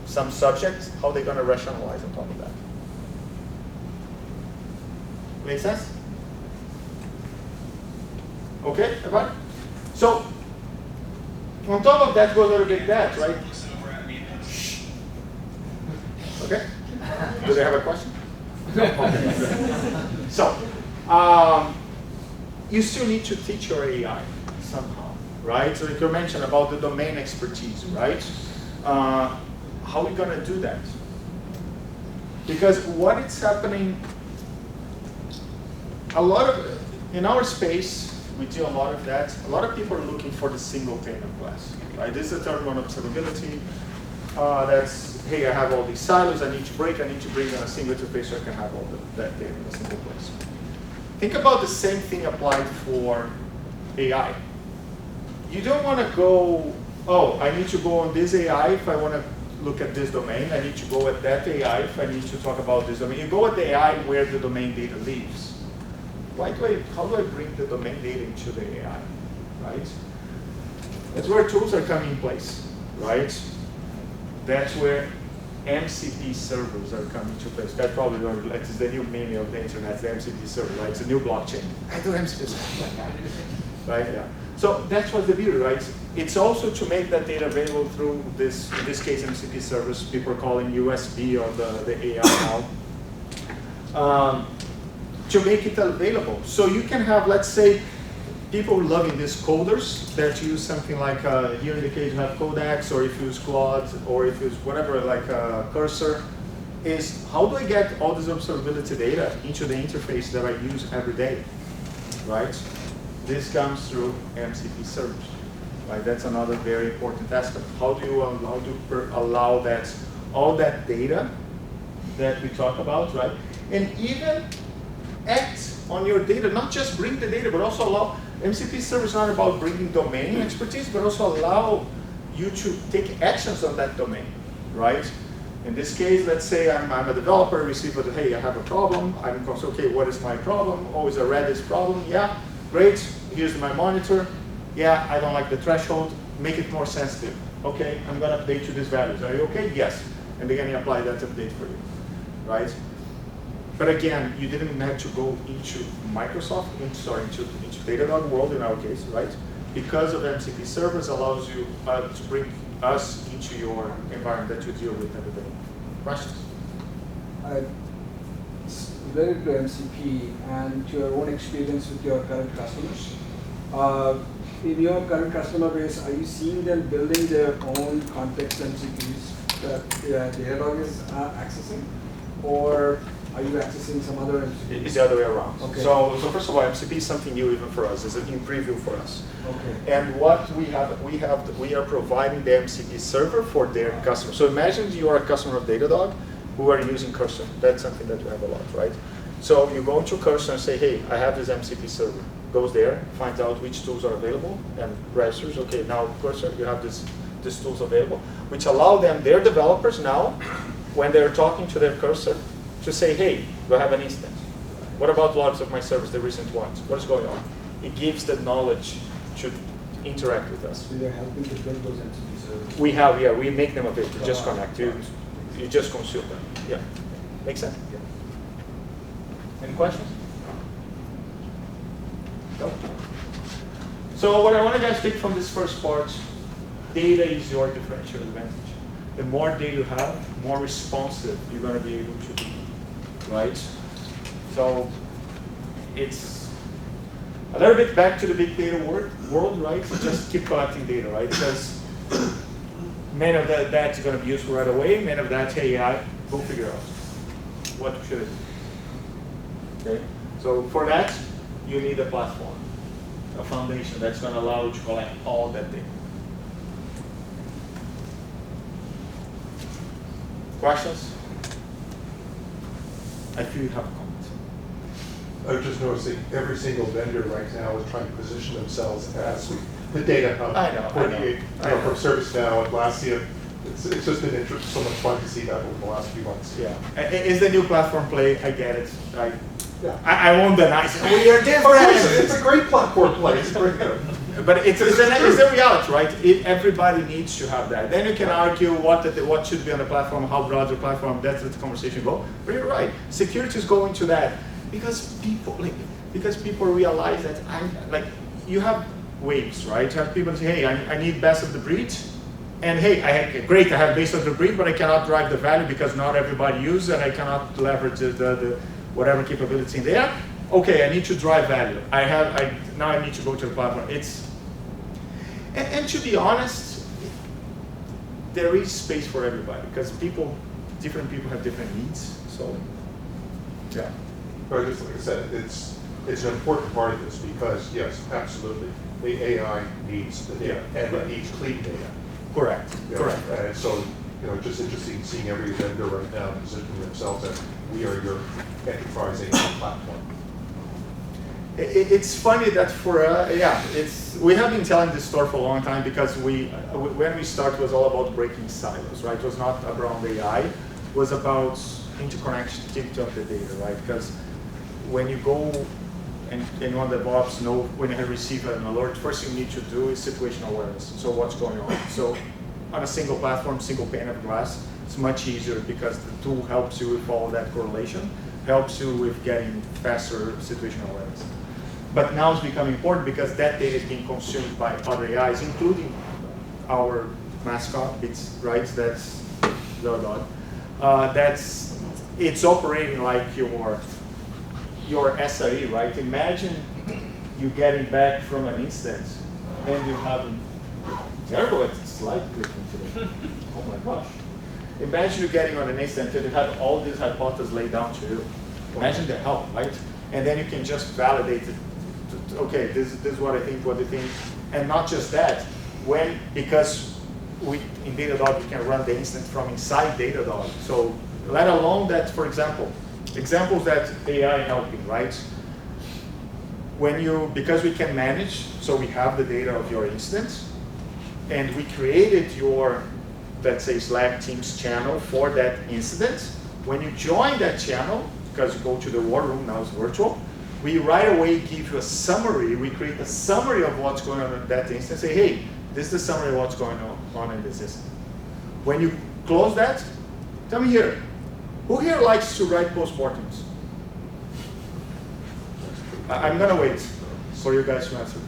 some subjects, how they're going to rationalize on top of that. Make sense? Okay, everybody? So, on top of that goes a little bit that, right? Okay? Do they have a question? So, you still need to teach your AI somehow, right? So you mentioned about the domain expertise, right? How are we going to do that? Because what is happening, in our space, we do a lot of that. A lot of people are looking for the single pane of glass, right? This is the third one, observability. That's, hey, I have all these silos I need to break. I need to bring in a single interface so I can have all that data in a single place. Think about the same thing applied for AI. You don't want to go, oh, I need to go on this AI if I want to look at this domain, I need to go at that AI if I need to talk about this domain. You go at the AI where the domain data lives. How do I bring the domain data into the AI, right? That's where tools are coming in place, right? That's where MCP servers are coming to place. That probably it's the new meme of the internet, the MCP server, right? It's a new blockchain. I do MCP server, right? Yeah. So that's what the beauty, right? It's also to make that data available through this, in this case, MCP servers. People are calling USB or the AI now. To make it available. So you can have, let's say, people loving these coders that use something like, here in the case you have Codex, or if you use Claude, or if you use whatever, like Cursor, is how do I get all this observability data into the interface that I use every day, right? This comes through MCP servers, right? That's another very important aspect. How do you allow that, all that data that we talk about, right? And even act on your data, not just bring the data, but also allow, MCP server is not about bringing domain expertise, but also allow you to take actions on that domain, right? In this case, let's say I'm a developer, receive a, hey, I have a problem, I'm concerned, okay, what is my problem? Oh, is a Redis problem? Yeah, great, here's my monitor. Yeah, I don't like the threshold, make it more sensitive. Okay, I'm gonna update you these values. Are you okay? Yes. And they're gonna apply that update for you, right? But again, you didn't have to go into Microsoft, into Datadog world in our case, right? Because of MCP servers allows you to bring us into your environment that you deal with every day. Questions? Related to MCP and to your own experience with your current customers. In your current customer base, are you seeing them building their own context MCPs that Datadog is accessing? Or are you accessing some other MCP? It's the other way around. Okay. So first of all, MCP is something new even for us. It's a new preview for us. Okay. And what we are providing the MCP server for their customers. So imagine you are a customer of Datadog who are using Cursor. That's something that you have a lot, right? So you go into Cursor and say, hey, I have this MCP server. Goes there, finds out which tools are available, and registers. Okay, now Cursor, you have these tools available, which allow them, their developers now, when they're talking to their Cursor, to say, hey, do I have an instance? What about logs of my service, the recent ones? What is going on? It gives the knowledge to interact with us. So you're helping to build those MCP servers? We have, yeah, we make them available. You just connect, you just consume them. Yeah, makes sense? Yeah. Any questions? No? So what I want to guys take from this first part, data is your differential advantage. The more data you have, more responsive you're going to be able to be, right? So it's a little bit back to the big data world, right? So just keep collecting data, right? Because many of that's going to be useful right away. Many of that, hey, go figure out what should it do. Okay? So for that, you need a platform, a foundation that's going to allow you to collect all that data. Questions? I feel you have a comment. I was just noticing every single vendor right now is trying to position themselves as the data hub. I know. From ServiceNow and Atlassian. It's just been so much fun to see that over the last few months. Yeah, it's the new platform play. I get it. Yeah. I won't deny. We are different. It's a great platform play. It's great. But it's a reality, right? Everybody needs to have that. Then you can argue what should be on the platform, how broad the platform. That's the conversation go. But you're right. Security is going to that because people realize that you have waves, right? You have people say, hey, I need best of the breed. And hey, I have base of the breed, but I cannot drive the value because not everybody uses it, and I cannot leverage the whatever capability in there. Okay, I need to drive value. Now I need to go to the platform. And to be honest, there is space for everybody because different people have different needs. So, yeah. But just like I said, it's an important part of this because yes, absolutely, the AI needs the data and it needs clean data. Correct. Yeah. Correct. And so, just interesting seeing every vendor right now positioning themselves as we are your enterprise AI platform. It's funny that we have been telling this story for a long time because when we started, it was all about breaking silos, right? It was not around AI, it was about interconnectivity of the data, right? Because when you go and on DevOps, when you receive an alert, first thing you need to do is situational awareness. So what's going on? So on a single platform, single pane of glass, it's much easier because the tool helps you with all that correlation, helps you with getting faster situational awareness. But now it's becoming important because that data is being consumed by other AIs, including our mascot, right? That's Datadog. It's operating like your SRE, right? Imagine you getting back from an instance and you having terrible at slide clicking today. Oh my gosh. Imagine you getting on an instance and you have all these hypotheses laid down to you. Imagine the help, right? And then you can just validate it. Okay, this is what I think, what I think. And not just that, because in Datadog you can run the instance from inside Datadog. So let alone that, for example, examples that AI helping, right? Because we can manage, so we have the data of your instance, and we created your, let's say, Slack Teams channel for that incident. When you join that channel, because you go to the war room, now it's virtual, we right away give you a summary. We create a summary of what's going on in that instance. Say, hey, this is the summary of what's going on in this instance. When you close that, tell me here, who here likes to write postmortems? I'm going to wait for you guys to answer.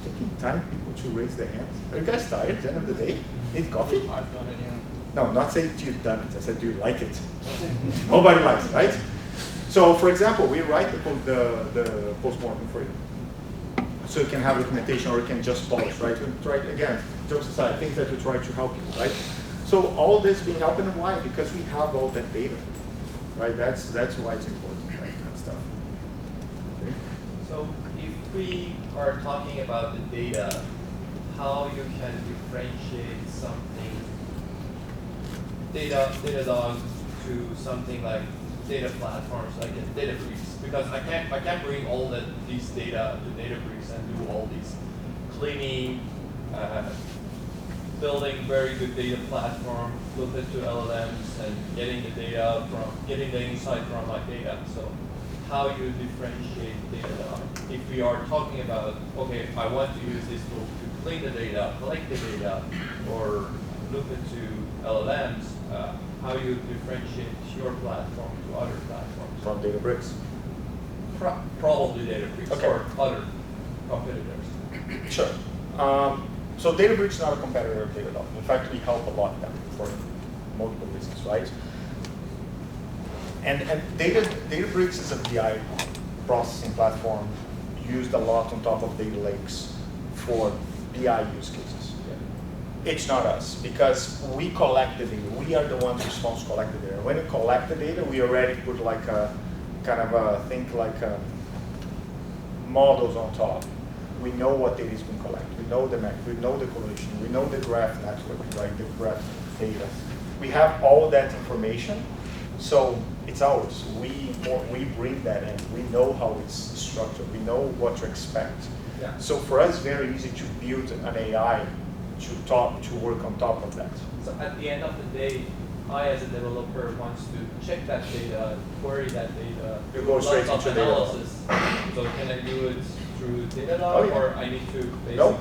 Taking time people to raise their hands. Are you guys tired at the end of the day? Need coffee? I've done it, yeah. No, not saying you've done it. I said, do you like it? Nobody likes it, right? So, for example, we write the postmortem for you. So you can have documentation or you can just polish, right? We try, again, jokes aside, things that we try to help you, right? So all this being helped, and why? Because we have all that data, right? That's why it's important, right? Kind of stuff. Okay. So if we are talking about the data, how you can differentiate something Datadog to something like data platforms like a Databricks, because I can't bring all these data to Databricks and do all these cleaning, building very good data platform, look into LLMs and getting the insight from my data. So how you differentiate Datadog? If we are talking about, okay, I want to use this tool to clean the data, collect the data, or look into LLMs, how you differentiate your platform to other platforms? From Databricks? Probably Databricks, okay, or other competitors. Sure. So Databricks is not a competitor of Datadog. In fact, we help a lot them for multiple reasons, right? And Databricks is a BI processing platform used a lot on top of data lakes for BI use cases. It's not us, because we collect the data. We are the ones responsible to collect the data. When you collect the data, we already put like a kind of a models on top. We know what data is being collected. We know the map. We know the correlation. We know the graph network, right? The graph data. We have all that information, so it's ours. We bring that in. We know how it's structured. We know what to expect. Yeah. So for us, very easy to build an AI to work on top of that. So at the end of the day, I as a developer wants to check that data, query that data, You go straight lots into of analysis. So can I do it through Datadog, Oh, yeah. or I need to basically? No,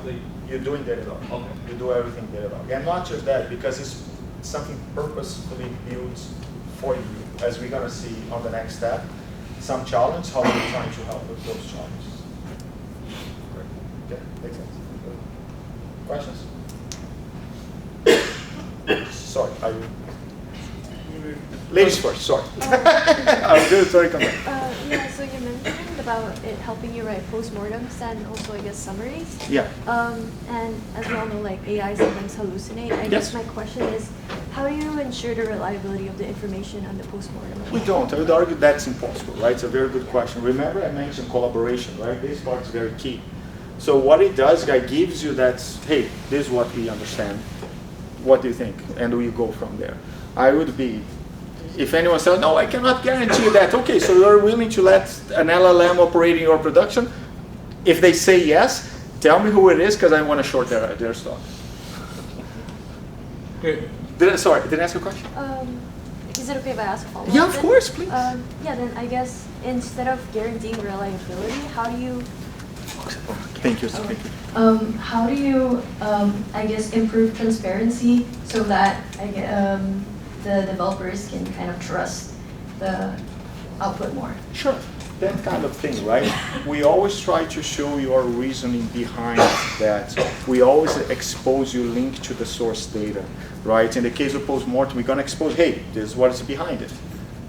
you're doing Datadog. Okay. You do everything Datadog. And not just that, because it's something purposefully built for you, as we're going to see on the next step. Some challenge, how we're trying to help with those challenges. Great. Okay, makes sense. Questions? Sorry, ladies first, sorry. I'm good, sorry, come back. Yeah, so you mentioned about it helping you write postmortems and also, I guess, summaries. Yeah. And as we all know, like AI sometimes hallucinate. I guess my question is, how do you ensure the reliability of the information on the postmortem? We don't. I would argue that's impossible, right? It's a very good question. Remember I mentioned collaboration, right? This part is very key. So what it does, it gives you that, hey, this is what we understand. What do you think? And we go from there. I would be, If anyone says, no, I cannot guarantee that, okay, so you're willing to let an LLM operate in your production? If they say yes, tell me who it is, because I want to short their stock. Okay. Did I ask a question? Is it okay if I ask a follow-up? Yeah, of course, please. Yeah, then I guess instead of guaranteeing reliability, how do you? Thank you. Thank you. How do you, I guess, improve transparency so that the developers can kind of trust the output more? Sure. That kind of thing, right? We always try to show your reasoning behind that. We always expose you link to the source data, right? In the case of post-mortem, we're going to expose, hey, this is what is behind it,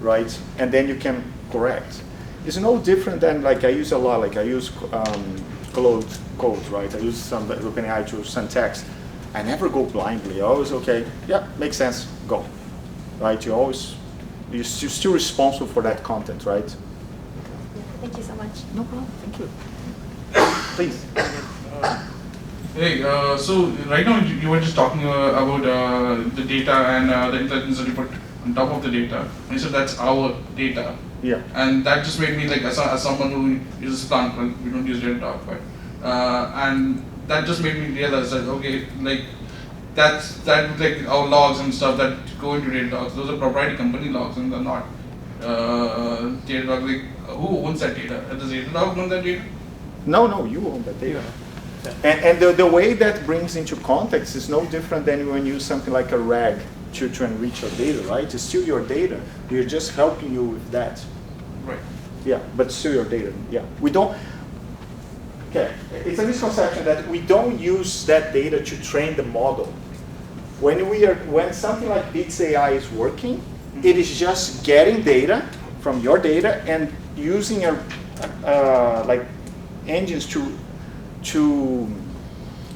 right? And then you can correct. It's no different than, like, I use a lot, like I use code, right? I use some OpenAI to send text. I never go blindly. I always, okay, yeah, makes sense, go, right? You're still responsible for that content, right? Thank you so much. No problem. Thank you. Please. Hey, so right now you were just talking about the data and the intelligence that you put on top of the data. And you said that's our data. Yeah. And that just made me, like, as someone who uses Splunk, well, we don't use Datadog, but and that just made me realize that, okay, like like our logs and stuff that go into Datadog, those are proprietary company logs and they're not Datadog. Like, who owns that data? Does Datadog own that data? No, you own that data. And the way that brings into context is no different than when you use something like a RAG to enrich your data, right? It's still your data. We're just helping you with that. Right. Yeah, but it's still your data. Yeah. We don't. Okay, it's a misconception that we don't use that data to train the model. When something like Bits AI is working, it is just getting data from your data and using like engines to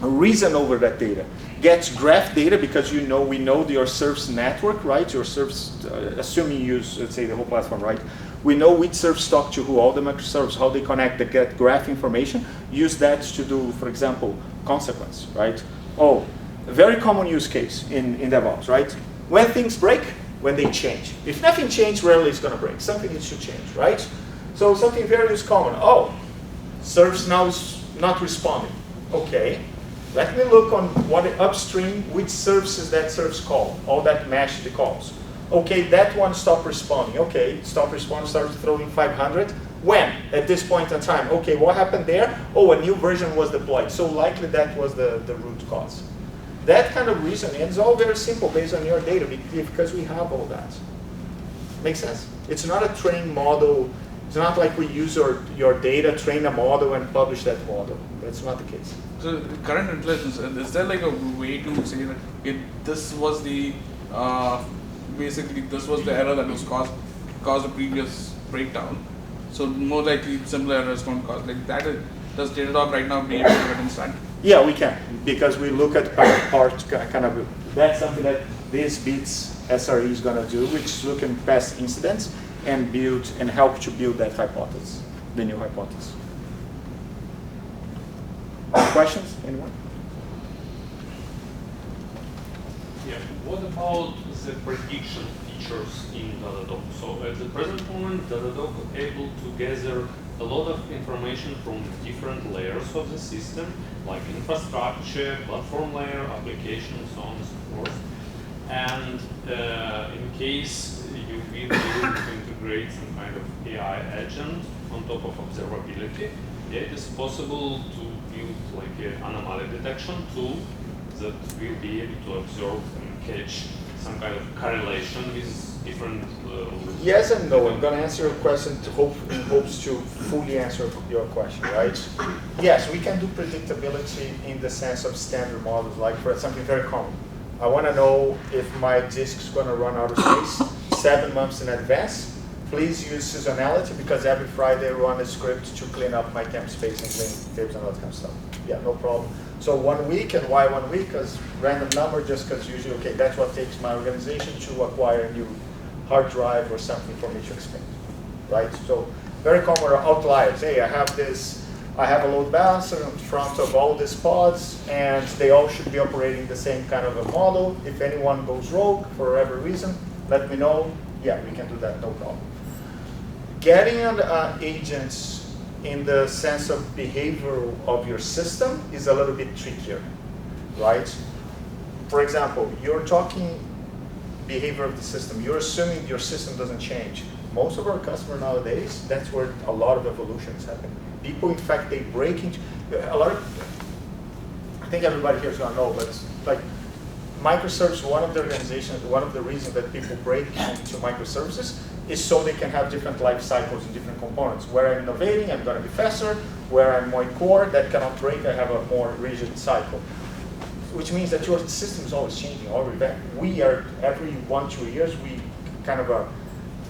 reason over that data. Gets graph data because we know your service network, right? Your service, assuming you use, let's say, the whole platform, right? We know which service talk to who, all the microservices, how they connect, they get graph information. Use that to do, for example, consequence, right? Oh, a very common use case in DevOps, right? When things break, when they change. If nothing changed, rarely it's going to break. Something needs to change, right? So something very common. Oh, service now is not responding. Okay, let me look on what upstream, which services that service call, all that mesh the calls. Okay, that one stopped responding. Okay, stop responding, started throwing 500. When? At this point in time. Okay, what happened there? Oh, a new version was deployed. So likely that was the root cause. That kind of reasoning, and it's all very simple based on your data because we have all that. Makes sense? It's not a trained model. It's not like we use your data, train a model, and publish that model. That's not the case. So current intelligence, is there like a way to say that this was the basically this was the error that was caused a previous breakdown? So more likely similar errors don't cause like that. Does Datadog right now be able to understand? Yeah, we can, because we look at part kind of, that's something that this Bits SRE is going to do, which is look at past incidents and build and help to build that hypothesis, the new hypothesis. Questions, anyone? Yeah, what about the prediction features in Datadog? So at the present moment, Datadog is able to gather a lot of information from different layers of the system, like infrastructure, platform layer, application, so on and so forth. And in case you will be able to integrate some kind of AI agent on top of observability, yeah, it is possible to build like an anomaly detection tool that will be able to observe and catch some kind of correlation with different. Yes and no. I'm going to answer your question in hopes to fully answer your question, right? Yes, we can do predictability in the sense of standard models, like for something very common. I want to know if my disk is going to run out of space 7 months in advance. Please use seasonality because every Friday I run a script to clean up my camp space and clean tables and all that kind of stuff. Yeah, no problem. So 1 week, and why 1 week? Because random number, just because usually, okay, that's what takes my organization to acquire a new hard drive or something for me to expand, right? So very common outliers. Hey, I have a load balancer in front of all these pods, and they all should be operating the same kind of a model. If anyone goes rogue for whatever reason, let me know. Yeah, we can do that, no problem. Getting agents in the sense of behavior of your system is a little bit trickier, right? For example, you're talking behavior of the system. You're assuming your system doesn't change. Most of our customers nowadays, that's where a lot of evolutions happen. People, in fact, they break into a lot of. I think everybody here is gonna know, but like microservices, one of the organizations, one of the reasons that people break into microservices is so they can have different life cycles and different components. Where I'm innovating, I'm gonna be faster. Where I'm more core, that cannot break, I have a more rigid cycle. Which means that your system is always changing, always back. We are, every 1-2 years, we kind of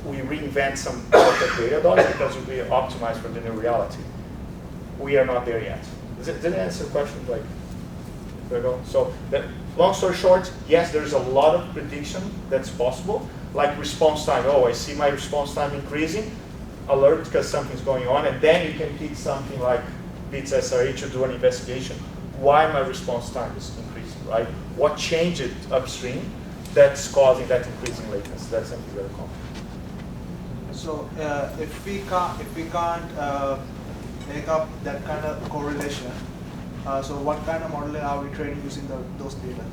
we reinvent some part of Datadog because we optimize for the new reality. We are not there yet. Did I answer the question? Like, there you go. So, long story short, yes, there's a lot of prediction that's possible, like response time. Oh, I see my response time increasing, alert because something's going on, and then you can pick something like bits SRE to do an investigation. Why my response time is increasing, right? What changed upstream that's causing that increasing latency? That's something very common. So if we can't make up that kind of correlation, so what kind of model are we training using those data?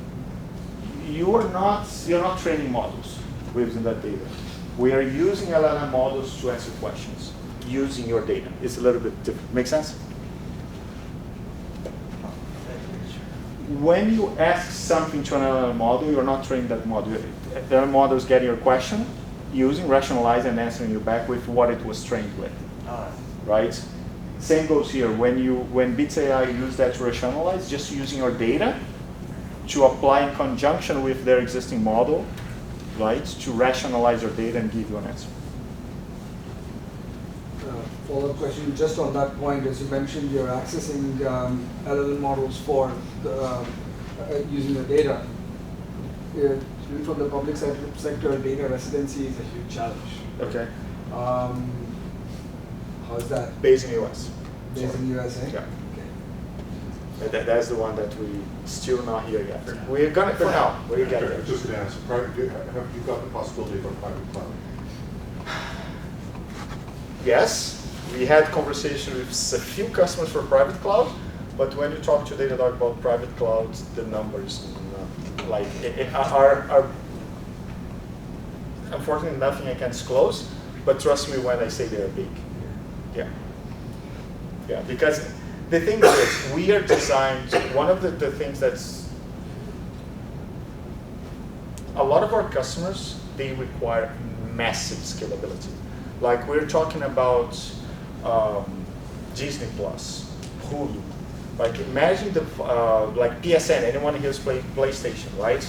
You're not training models using that data. We are using LLM models to answer questions using your data. It's a little bit different. Make sense? When you ask something to an LLM model, you're not training that model. The LLM model is getting your question, using, rationalizing, and answering you back with what it was trained with. Right? Same goes here. When Bits AI use that to rationalize, just using your data to apply in conjunction with their existing model, right, to rationalize your data and give you an answer. Follow-up question, just on that point, as you mentioned, you're accessing LLM models for using the data. From the public sector, data residency is a huge challenge. Okay. How is that? Based in US. Based in USA? Yeah. Okay. That's the one that we still not here yet. We're gonna for now. We're getting there. Just going to ask, have you got the possibility of a private cloud? Yes. We had conversation with a few customers for private cloud, but when you talk to Datadog about private clouds, the numbers are unfortunately nothing I can disclose, but trust me when I say they are big. Yeah. Yeah, because the thing is, we are designed, one of the things that's, a lot of our customers, they require massive scalability. Like we're talking about Disney Plus, Hulu. Like imagine the like PSN. Anyone here's played PlayStation, right?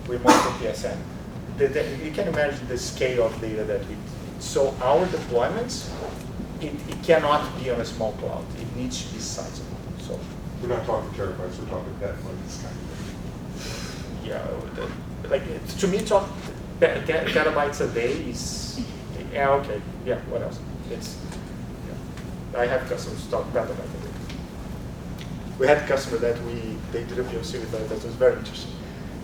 Remote from PSN. You can imagine the scale of data that we. So our deployments, it cannot be on a small cloud. It needs to be sizable. So we're not talking terabytes. We're talking petabytes kind of thing. Yeah, like to me, talk terabytes a day is. Yeah, okay. Yeah, what else? It's. Yeah. I have customers talk petabytes a day. We had a customer that they did a POC with that was very interesting.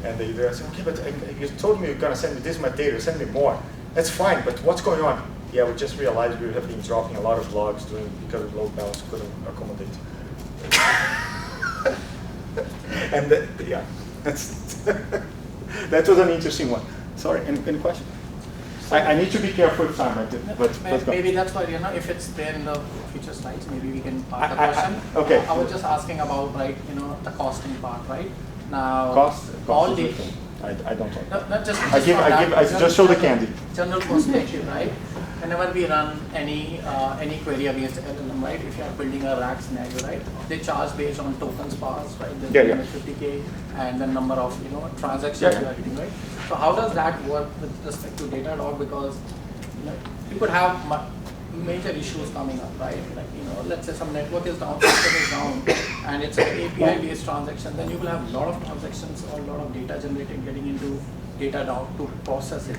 And they said, okay, but you told me you're going to send me this much data, send me more. That's fine, but what's going on? Yeah, we just realized we have been dropping a lot of logs because of load balance couldn't accommodate. And yeah, that was an interesting one. Sorry, any question? I need to be careful with time, but maybe that's why, if it's there in the future slides, maybe we can park the question. Okay. I was just asking about, right, the costing part, right? Now, cost all the the I don't talk. No, not just I just show the candy. General perspective, right? Whenever we run any query against LLM, right? If you are building a rack scenario, right? They charge based on tokens parsed, right? The 50K and the number of transactions you are getting, right? So how does that work with respect to Datadog? Because you could have major issues coming up, right? Like let's say some network is down, system is down, and it's an API-based transaction. Then you will have a lot of transactions or a lot of data generated getting into Datadog to process it.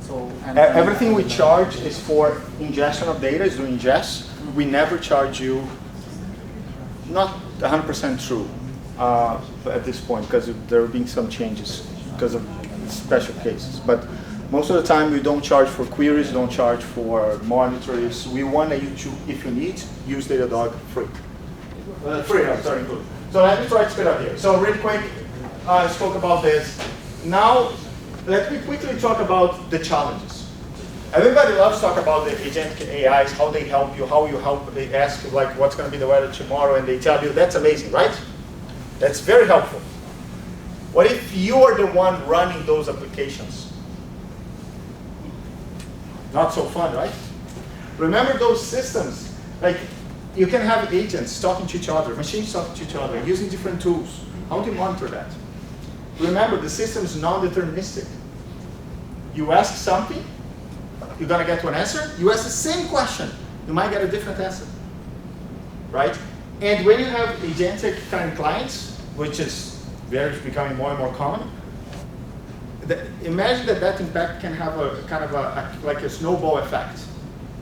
So everything we charge is for ingestion of data, is doing ingest. We never charge you, not 100% true at this point, because there have been some changes because of special cases. But Most of the time, we don't charge for queries, we don't charge for monitors. We want you to, if you need, use Datadog free. Sorry, included. So let me try to speed up here. So really quick, I spoke about this. Now, let me quickly talk about the challenges. Everybody loves to talk about the agentic AIs, how they help you, how you help. They ask like, what's going to be the weather tomorrow, and they tell you, that's amazing, right? That's very helpful. What if you are the one running those applications? Not so fun, right? Remember those systems, like you can have agents talking to each other, machines talking to each other, using different tools. How do you monitor that? Remember, the system is non-deterministic. You ask something, you're gonna get one answer. You ask the same question, you might get a different answer, right? And when you have agentic kind of clients, which is becoming more and more common, imagine that impact can have a kind of like a snowball effect.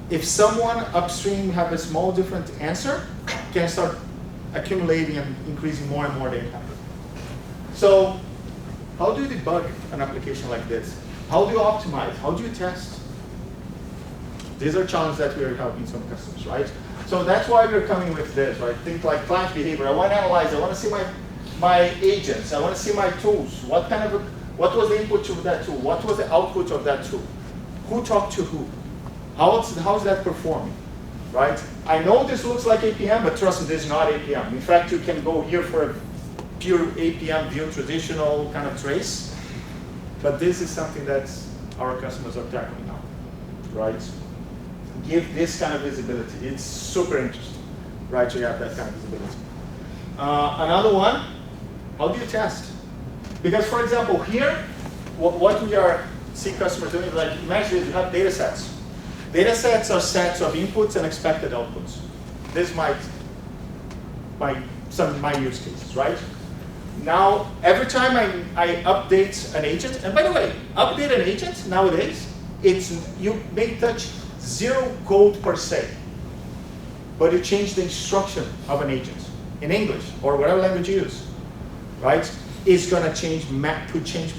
If someone upstream have a small different answer, can start accumulating and increasing more and more the impact. So how do you debug an application like this? How do you optimize? How do you test? These are challenges that we are helping some customers, right? So that's why we're coming with this, right? Things like client behavior. I want to analyze. I want to see my agents. I want to see my tools. What was the input to that tool? What was the output of that tool? Who talked to who? How's that performing, right? I know this looks like APM, but trust me, this is not APM. In fact, you can go here for a pure APM view, traditional kind of trace, but this is something that our customers are tackling now, right? Give this kind of visibility. It's super interesting, right, to have that kind of visibility. Another one, how do you test? Because, for example, here, what we are seeing customers doing is like, imagine you have data sets. Data sets are sets of inputs and expected outputs. This might some of my use cases, right? Now, every time I update an agent, and by the way, update an agent nowadays, you may touch zero code per se, but you change the instruction of an agent in English or whatever language you use, right? Is going to change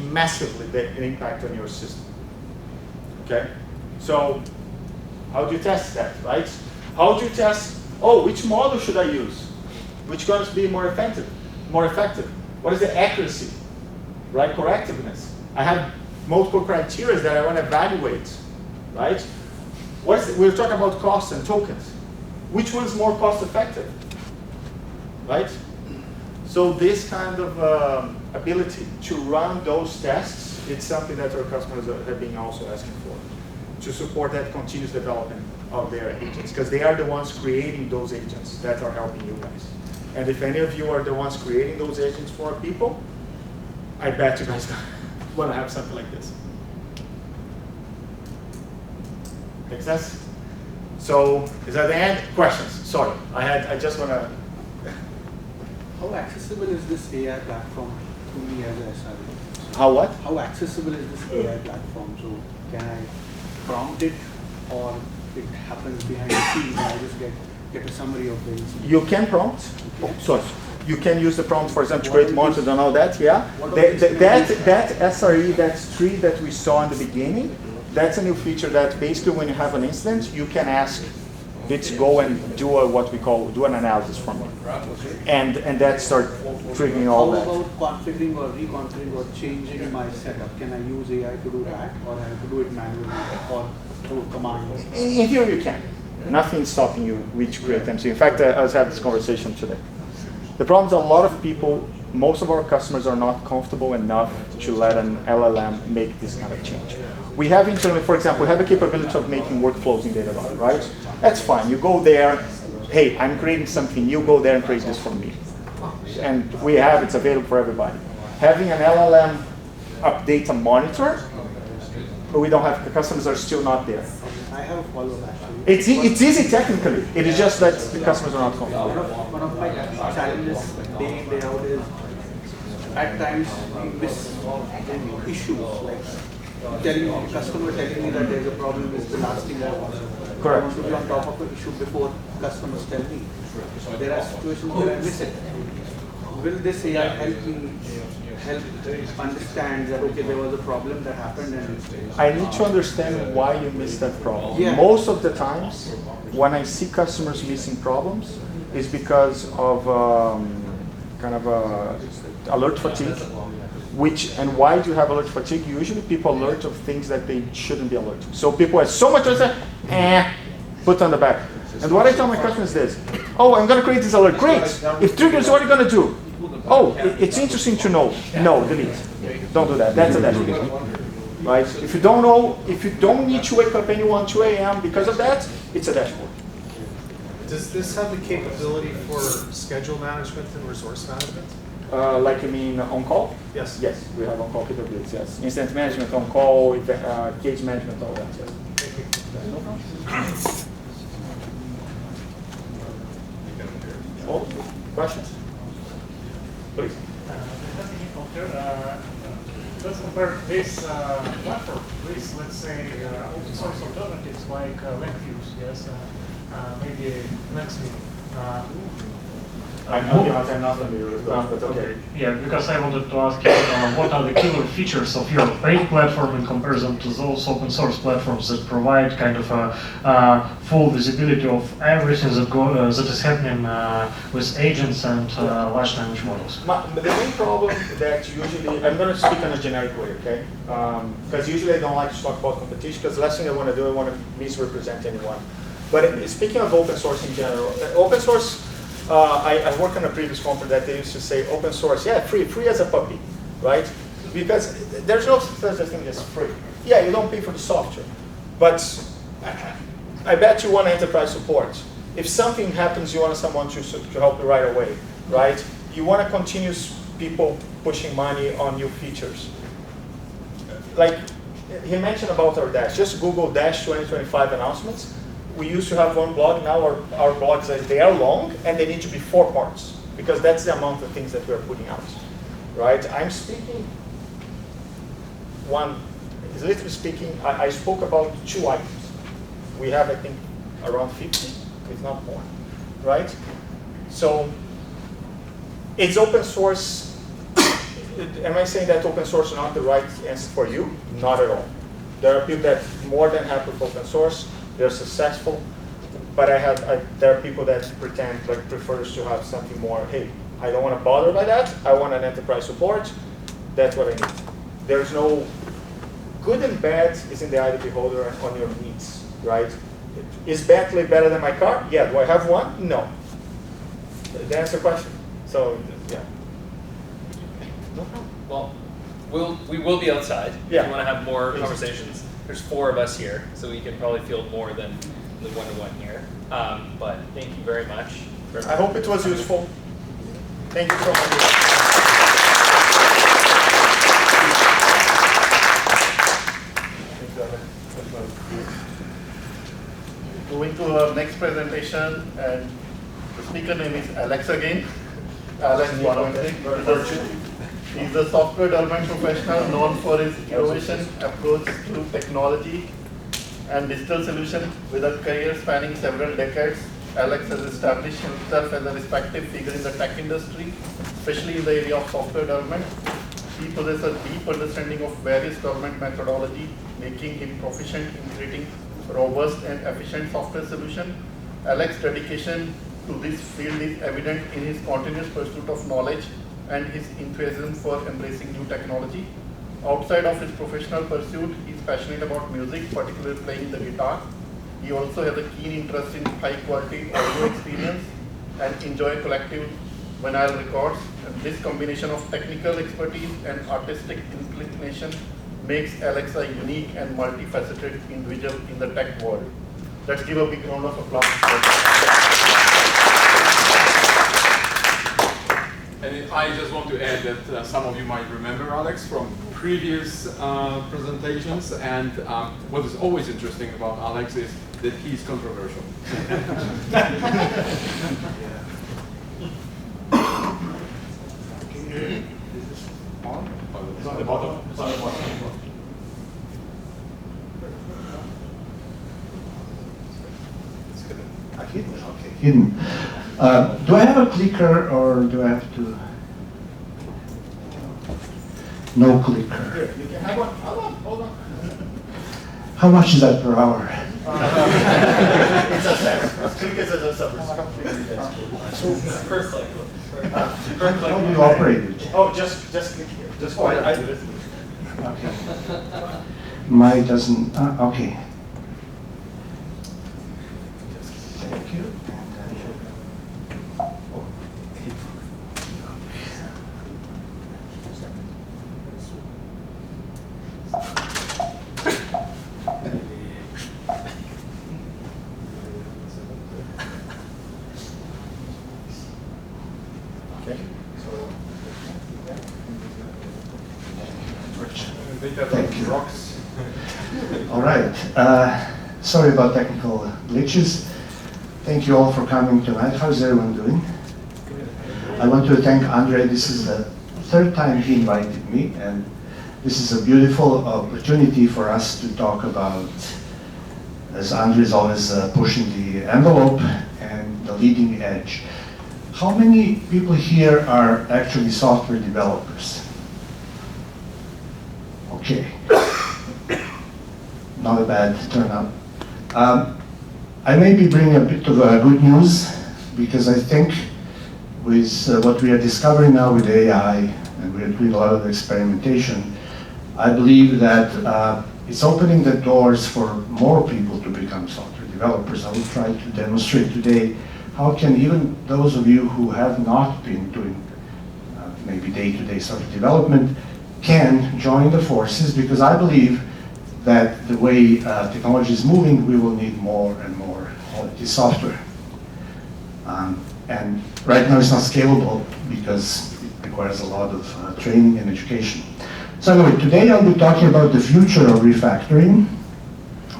massively the impact on your system. Okay, so how do you test that, right? How do you test? Oh, which model should I use? Which going to be more effective? What is the accuracy, right? Correctiveness. I have multiple criteria that I want to evaluate, right? We're talking about costs and tokens. Which one is more cost effective, right? So this kind of ability to run those tests, it's something that our customers have been also asking for, to support that continuous development of their agents, because they are the ones creating those agents that are helping you guys. And if any of you are the ones creating those agents for people, I bet you guys want to have something like this. Make sense? So is that the end? Questions? Sorry, I just want to. How accessible is this AI platform to me as a SRE? How what? How accessible is this AI platform? So can I prompt it, or it happens behind the scenes and I just get a summary of the incident? You can prompt. Oh, sorry. You can use the prompt, for example, to create monitors and all that. Yeah. That SRE, that tree that we saw in the beginning, that's a new feature that basically when you have an incident, you can ask it to go and do what we call an analysis from it, and that start triggering all that. How about configuring or reconfiguring or changing my setup? Can I use AI to do that, or I have to do it manually or through commands? In here you can. Nothing's stopping you to create them. So in fact, I was having this conversation today. The problem is a lot of people, most of our customers are not comfortable enough to let an LLM make this kind of change. We have internally, for example, we have a capability of making workflows in Datadog, right? That's fine. You go there, hey, I'm creating something. You go there and create this for me. And we have, it's available for everybody. Having an LLM update a monitor, but we don't have, the customers are still not there. I have a follow-up actually. It's easy technically. It is just that the customers are not comfortable. One of my challenges day in, day out is at times we miss issues, like customer telling me that there's a problem is the last thing I want. Correct. I want to be on top of the issue before customers tell me. There are situations where I miss it. Will this AI help me help understand that, okay, there was a problem that happened and I need to understand why you missed that problem. Yeah. Most of the times, when I see customers missing problems, is because of kind of alert fatigue. And why do you have alert fatigue? Usually people alert of things that they shouldn't be alerted. So people have so much to say, put on the back. And what I tell my customers is this: oh, I'm going to create this alert. Great. If triggers, what are you going to do? Oh, it's interesting to know. No, delete. Don't do that. That's a dashboard. Right? If you don't know, if you don't need to wake up anyone 2 a.m. because of that, it's a dashboard. Does this have the capability for schedule management and resource management? Like you mean on-call? Yes. Yes, we have on-call capabilities, yes. Incident management, on-call, case management, all that, yes. No problem. Oh, questions? Please. Let's compare this platform with, let's say, open source alternatives like LangFuse, yes, maybe Nextmeet. I'm not familiar with those, but okay. Yeah, because I wanted to ask you, what are the killer features of your paid platform in comparison to those open source platforms that provide kind of a full visibility of everything that is happening with agents and large language models? The main problem that usually, I'm going to speak in a generic way, okay? Because usually I don't like to talk about competition, because the last thing I want to do, I want to misrepresent anyone. But speaking of open source in general, open source, I worked on a previous conference that they used to say open source, yeah, free as a puppy, right? Because there's no such a thing as free. Yeah, you don't pay for the software, but I bet you want enterprise support. If something happens, you want someone to help you right away, right? You want to continue people pushing money on new features. Like he mentioned about our Dash, just Google Dash 2025 announcements. We used to have one blog, now our blogs, they are long, and they need to be 4 parts, because that's the amount of things that we're putting out, right? I'm speaking, literally speaking, I spoke about 2 items. We have, I think, around 50, if not more, right? So, it's open source. Am I saying that open source is not the right answer for you? Not at all. There are people that are more than happy with open source. They're successful, but there are people that pretend, like, prefers to have something more, hey, I don't want to bother by that, I want an enterprise support, that's what I need. There's no, good and bad is in the eye of the beholder and on your needs, right? Is Bentley better than my car? Yeah, do I have one? No. That's the question. So, yeah. No problem. Well, we will be outside. Yeah. If you want to have more conversations. There's 4 of us here, so we can probably field more than the one-to-one here. But thank you very much. I hope it was useful. Thank you so much. Moving to our next presentation, and the speaker name is Alex again. Alex He's a software development professional known for his innovation approach to technology and digital solutions. With a career spanning several decades, Alex has established himself as a respected figure in the tech industry, especially in the area of software development. He possesses a deep understanding of various development methodology, making him proficient in creating robust and efficient software solutions. Alex's dedication to this field is evident in his continuous pursuit of knowledge and his enthusiasm for embracing new technology. Outside of his professional pursuit, he is passionate about music, particularly playing the guitar. He also has a keen interest in high-quality audio experience and enjoy collective vinyl records. And this combination of technical expertise and artistic inclination makes Alex a unique and multifaceted individual in the tech world. Let's give a big round of applause. And I just want to add that some of you might remember Alex from previous presentations, and what is always interesting about Alex is that he's controversial. It's on the bottom. It's on the bottom. Hidden, okay, hidden. Do I have a clicker or do I have to? no clicker. Here, you can have one. Hold on. How much is that per hour? It's a separate. Click it as a separate. Per cycle. How do you operate it? Oh, just click here. Just go ahead and do this. Okay. Mine doesn't, okay. Thank you. Thank you. All right. Sorry about technical glitches. Thank you all for coming tonight. How's everyone doing? I want to thank Andre. This is the third time he invited me, and this is a beautiful opportunity for us to talk about, as Andre is always pushing the envelope and the leading edge. How many people here are actually software developers? Okay, not a bad turnout. I may be bringing a bit of good news, because I think with what we are discovering now with AI, and we're doing a lot of experimentation, I believe that it's opening the doors for more people to become software developers. I will try to demonstrate today how can even those of you who have not been doing maybe day-to-day software development can join the forces, because I believe that the way technology is moving, we will need more and more quality software. And right now it's not scalable because it requires a lot of training and education. So anyway, today I'll be talking about the future of refactoring,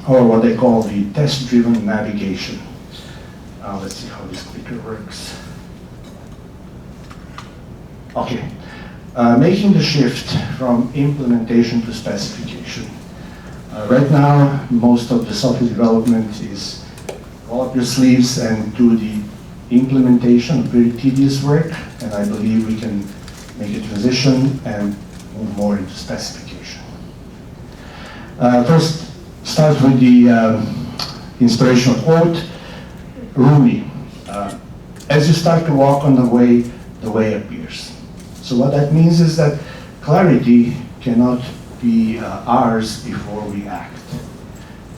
or what they call the test-driven navigation. Let's see how this clicker works. Okay. Making the shift from implementation to specification. Right now, most of the software development is roll up your sleeves and do the implementation, very tedious work, and I believe we can make a transition and move more into specification. First, start with the inspirational quote, Rumi. As you start to walk on the way appears. So what that means is that clarity cannot be ours before we act.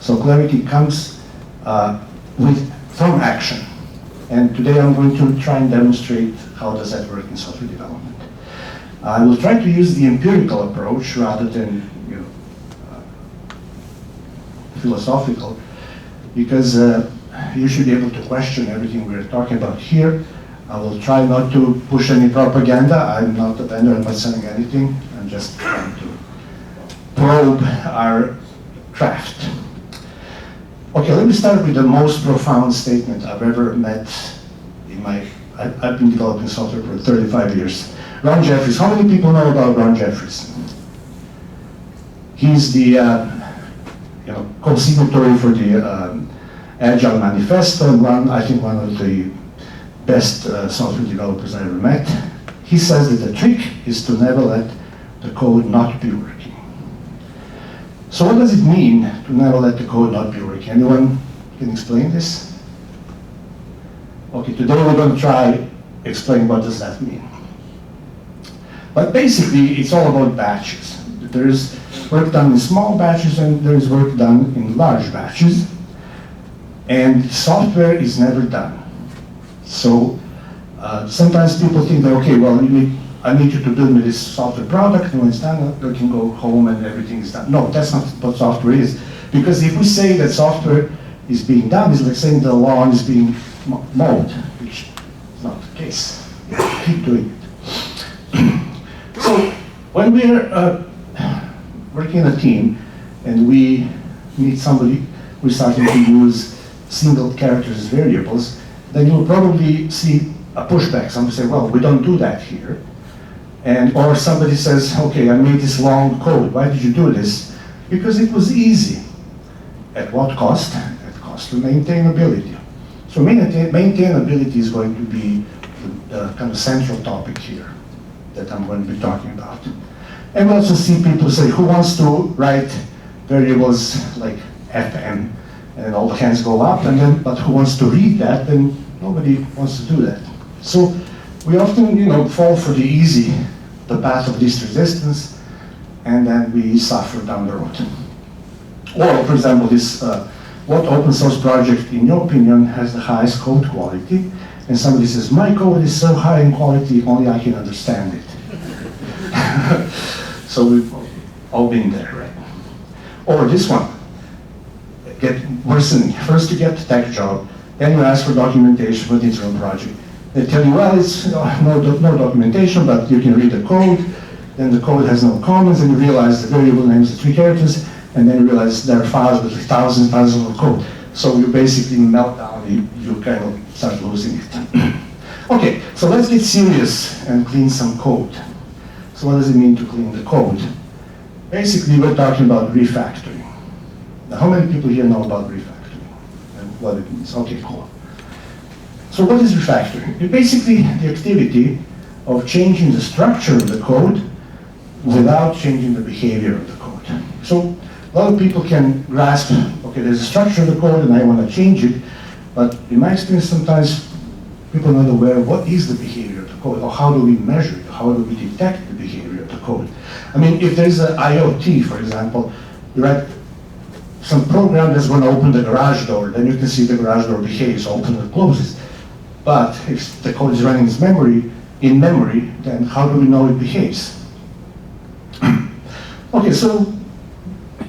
So clarity comes from action. And today I'm going to try and demonstrate how does that work in software development. I will try to use the empirical approach rather than philosophical, because you should be able to question everything we're talking about here. I will try not to push any propaganda. I'm not a vendor, I'm not selling anything. I'm just trying to probe our craft. Okay, let me start with the most profound statement I've ever met in my, I've been developing software for 35 years. Ron Jeffries, how many people know about Ron Jeffries? He's the co-signatory for the Agile Manifesto, and I think one of the best software developers I ever met. He says that the trick is to never let the code not be working. So what does it mean to never let the code not be working? Anyone can explain this? Okay, today we're going to try explain what does that mean. But basically, it's all about batches. There's work done in small batches and there's work done in large batches. And software is never done. So sometimes people think that, okay, well, I need you to build me this software product, and when it's done, I can go home and everything is done. No, that's not what software is. Because if we say that software is being done, it's like saying the lawn is being mowed, which is not the case. You have to keep doing it. So when we're working in a team and we meet somebody, we're starting to use single characters as variables, then you'll probably see a pushback. Somebody say, well, we don't do that here. Or somebody says, okay, I made this long code. Why did you do this? Because it was easy. At what cost? At cost to maintainability. So maintainability is going to be the kind of central topic here that I'm going to be talking about. And we also see people say, who wants to write variables like FM? And then all the hands go up, and then, but who wants to read that? Then nobody wants to do that. So we often, fall for the path of least resistance, and then we suffer down the road. Or, for example, this, what open source project, in your opinion, has the highest code quality? And somebody says, my code is so high in quality, only I can understand it. So we've all been there, right? Or this one, get worsening. First you get the tech job, then you ask for documentation for the interim project. They tell you, well, it's no documentation, but you can read the code. Then the code has no comments, and you realize the variable name is 3 characters, and then you realize there are files with thousands of code. So you basically melt down, you kind of start losing it. Okay, so let's get serious and clean some code. So what does it mean to clean the code? Basically, we're talking about refactoring. Now, how many people here know about refactoring and what it means? Okay, cool. So what is refactoring? It's basically the activity of changing the structure of the code without changing the behavior of the code. So a lot of people can grasp, okay, there's a structure of the code and I want to change it, but in my experience sometimes people are not aware of what is the behavior of the code, or how do we measure it, how do we detect the behavior of the code. I mean, if there's an IoT, for example, you write some program that's going to open the garage door, then you can see the garage door behaves, opens and closes. But if the code is running in memory, then how do we know it behaves? Okay, so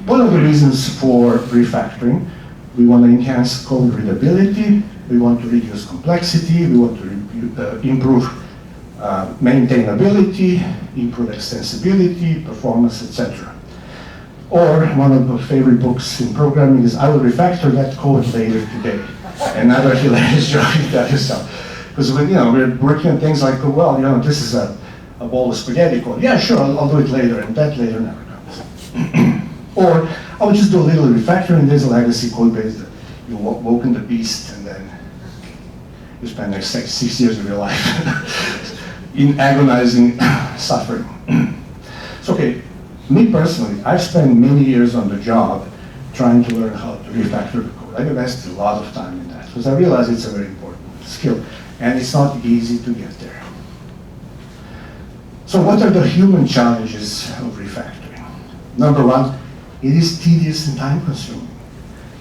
what are the reasons for refactoring? We want to enhance code readability, we want to reduce complexity, we want to improve maintainability, improve extensibility, performance, etc. Or one of my favorite books in programming is I will refactor that code later today. Another hilarious joke in that yourself. Because when we're working on things like, well, this is a bowl of spaghetti code. Yeah, sure, I'll do it later, and that later never comes. Or I'll just do a little refactoring. There's a legacy code base that you woken the beast, and then you spend like 6 years of your life in agonizing suffering. So, okay, me personally, I've spent many years on the job trying to learn how to refactor the code. I've invested a lot of time in that because I realize it's a very important skill, and it's not easy to get there. So what are the human challenges of refactoring? Number one, it is tedious and time-consuming.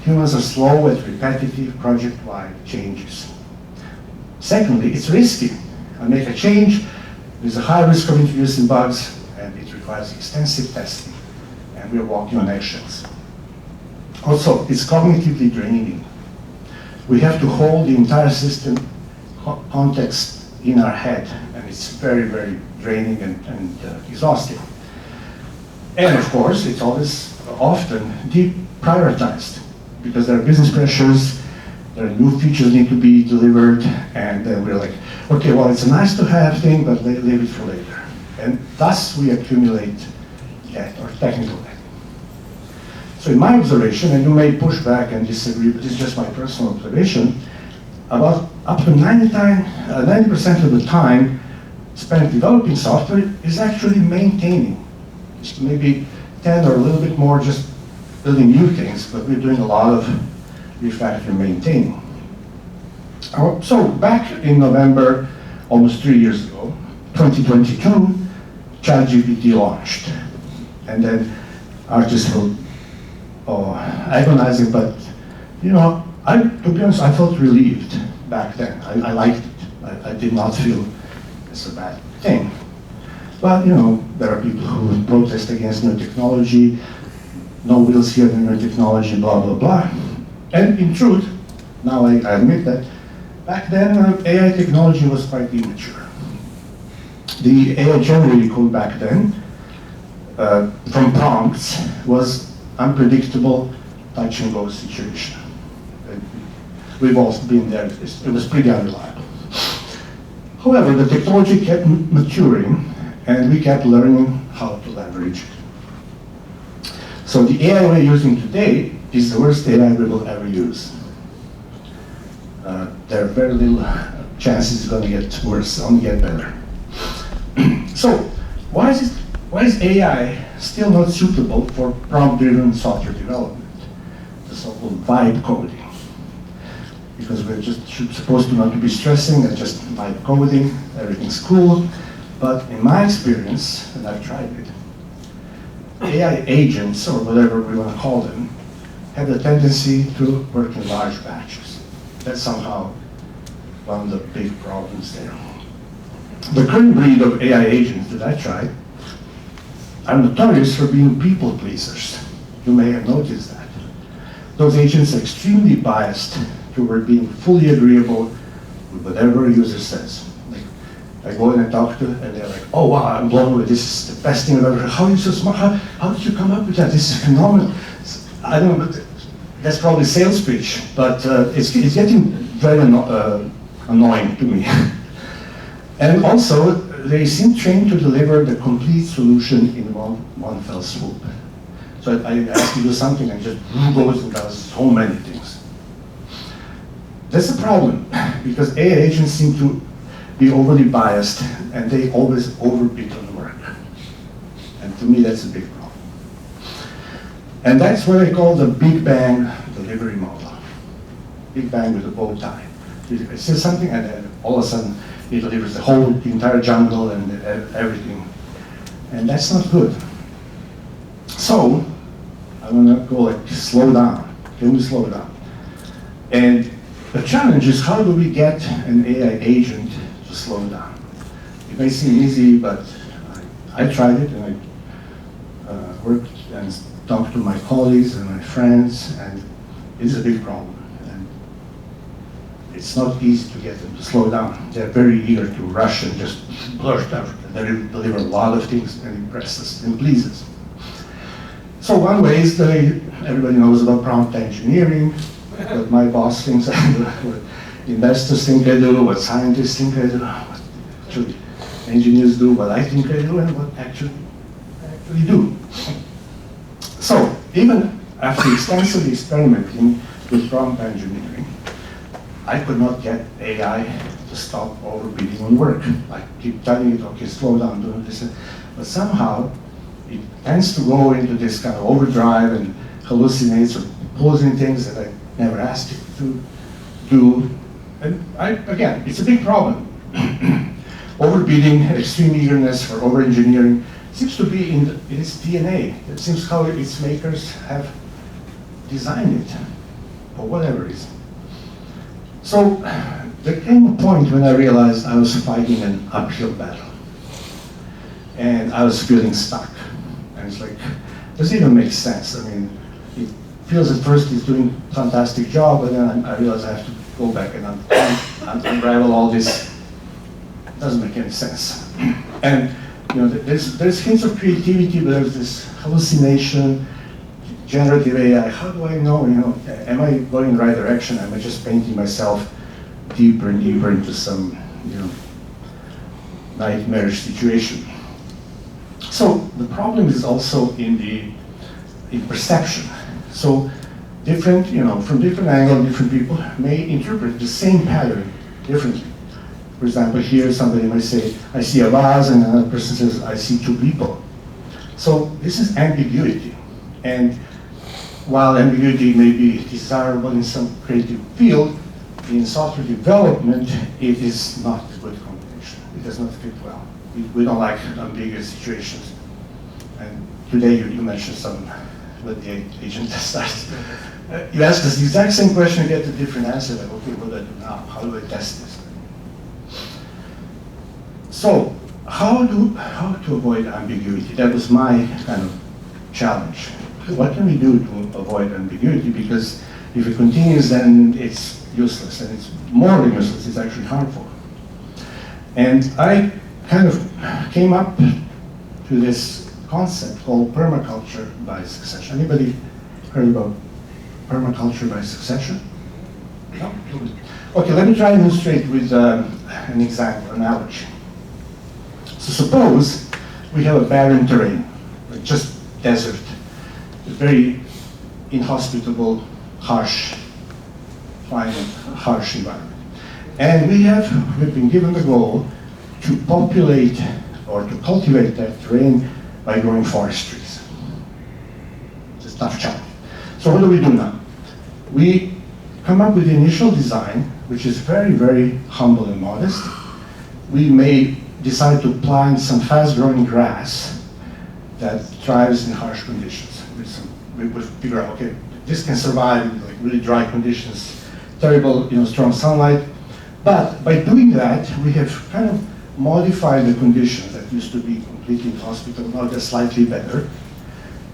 Humans are slow at repetitive, project-wide changes. Secondly, it's risky. I make a change, there's a high risk of introducing bugs, and it requires extensive testing, and we're walking on eggshells. Also, it's cognitively draining. We have to hold the entire system context in our head, and it's very, very draining and exhausting. And of course, it's always often deprioritized because there are business pressures, there are new features need to be delivered, and then we're like, okay, well, it's a nice to have thing, but leave it for later. And thus we accumulate debt or technical debt. So in my observation, and you may push back and disagree, but it's just my personal observation, about up to 90% of the time spent developing software is actually maintaining. It's maybe 10 or a little bit more just building new things, but we're doing a lot of refactoring maintaining. So back in November, almost 3 years ago, 2022, ChatGPT launched. And then artists were agonizing, but to be honest, I felt relieved back then. I liked it. I did not feel it's a bad thing. But there are people who protest against new technology, no wheels here in new technology, blah, blah, blah. And in truth, now I admit that, back then AI technology was quite immature. The AI generated code back then, from prompts, was unpredictable touch and go situation. We've all been there, it was pretty unreliable. However, the technology kept maturing and we kept learning how to leverage it. So the AI we're using today is the worst AI we will ever use. There are very little chances it's going to get worse, only get better. So why is it why is AI still not suitable for prompt-driven software development, the so-called vibe coding? Because we're just supposed to not to be stressing and just vibe coding, everything's cool. But in my experience, and I've tried it, AI agents, or whatever we want to call them, have the tendency to work in large batches. That's somehow one of the big problems there. The current breed of AI agents that I tried are notorious for being people pleasers. You may have noticed that. Those agents are extremely biased toward being fully agreeable with whatever a user says. Like, I go in and talk to them, and they're like, oh wow, I'm blown away, this is the best thing I've ever heard. How are you so smart? How did you come up with that? This is phenomenal. I don't know, but that's probably sales pitch, but it's getting very annoying to me. And also, they seem trained to deliver the complete solution in one fell swoop. So I ask you to do something and just goes and does so many things. That's a problem, because AI agents seem to be overly biased and they always overbid on the work. And to me, that's a big problem. And that's what I call the Big Bang delivery model. Big Bang with a bow tie. It says something and then all of a sudden it delivers the entire jungle and everything. And that's not good. So, I'm gonna go like, slow down. Can we slow down? And the challenge is, how do we get an AI agent to slow down? It may seem easy, but I tried it and I worked and talked to my colleagues and my friends, and it's a big problem. And it's not easy to get them to slow down. They're very eager to rush and just blurt out. They deliver a lot of things and impress us and please us. So one way is that everybody knows about prompt engineering, what my boss thinks I do, what investors think I do, what scientists think I do, what actually engineers do, what I think I do, and what I actually do. So even after extensively experimenting with prompt engineering, I could not get AI to stop overbidding on work. I keep telling it, okay, slow down, do this, but somehow it tends to go into this kind of overdrive and hallucinates or proposing things that I never asked it to do. And again, it's a big problem. Overbidding, extreme eagerness for over-engineering seems to be in its DNA. It seems how its makers have designed it, for whatever reason. So there came a point when I realized I was fighting an uphill battle. And I was feeling stuck. And it's like, does it even make sense? I mean, it feels at first it's doing a fantastic job, but then I realize I have to go back and unravel all this. It doesn't make any sense. And you know, there's hints of creativity, but there's this hallucination, generative AI. How do I know? You know, am I going in the right direction? Am I just painting myself deeper and deeper into some, you know, nightmarish situation? So the problem is also in perception. So different, you know, from different angles, different people may interpret the same pattern differently. For example, here somebody might say, I see a vase, and another person says, I see two people. So this is ambiguity. And while ambiguity may be desirable in some creative field, in software development, it is not a good combination. It does not fit well. We don't like ambiguous situations. And today you mentioned some with the agent test. You ask us the exact same question, you get a different answer. Like, okay, what do I do now? How do I test this? So, how to avoid ambiguity? That was my kind of challenge. What can we do to avoid ambiguity? Because if it continues, then it's useless, and it's more than useless, it's actually harmful. And I kind of came up to this concept called permaculture by succession. Anybody heard about permaculture by succession? No? Okay, let me try and illustrate with an example, analogy. So suppose we have a barren terrain, like just desert, a very inhospitable, harsh climate, harsh environment. And we've been given the goal to populate or to cultivate that terrain by growing forest trees. It's a tough challenge. So what do we do now? We come up with the initial design, which is very, very humble and modest. We may decide to plant some fast-growing grass that thrives in harsh conditions. We will figure out, okay, this can survive in like really dry conditions, terrible, strong sunlight. But by doing that, we have kind of modified the conditions that used to be completely inhospitable. Now they're slightly better.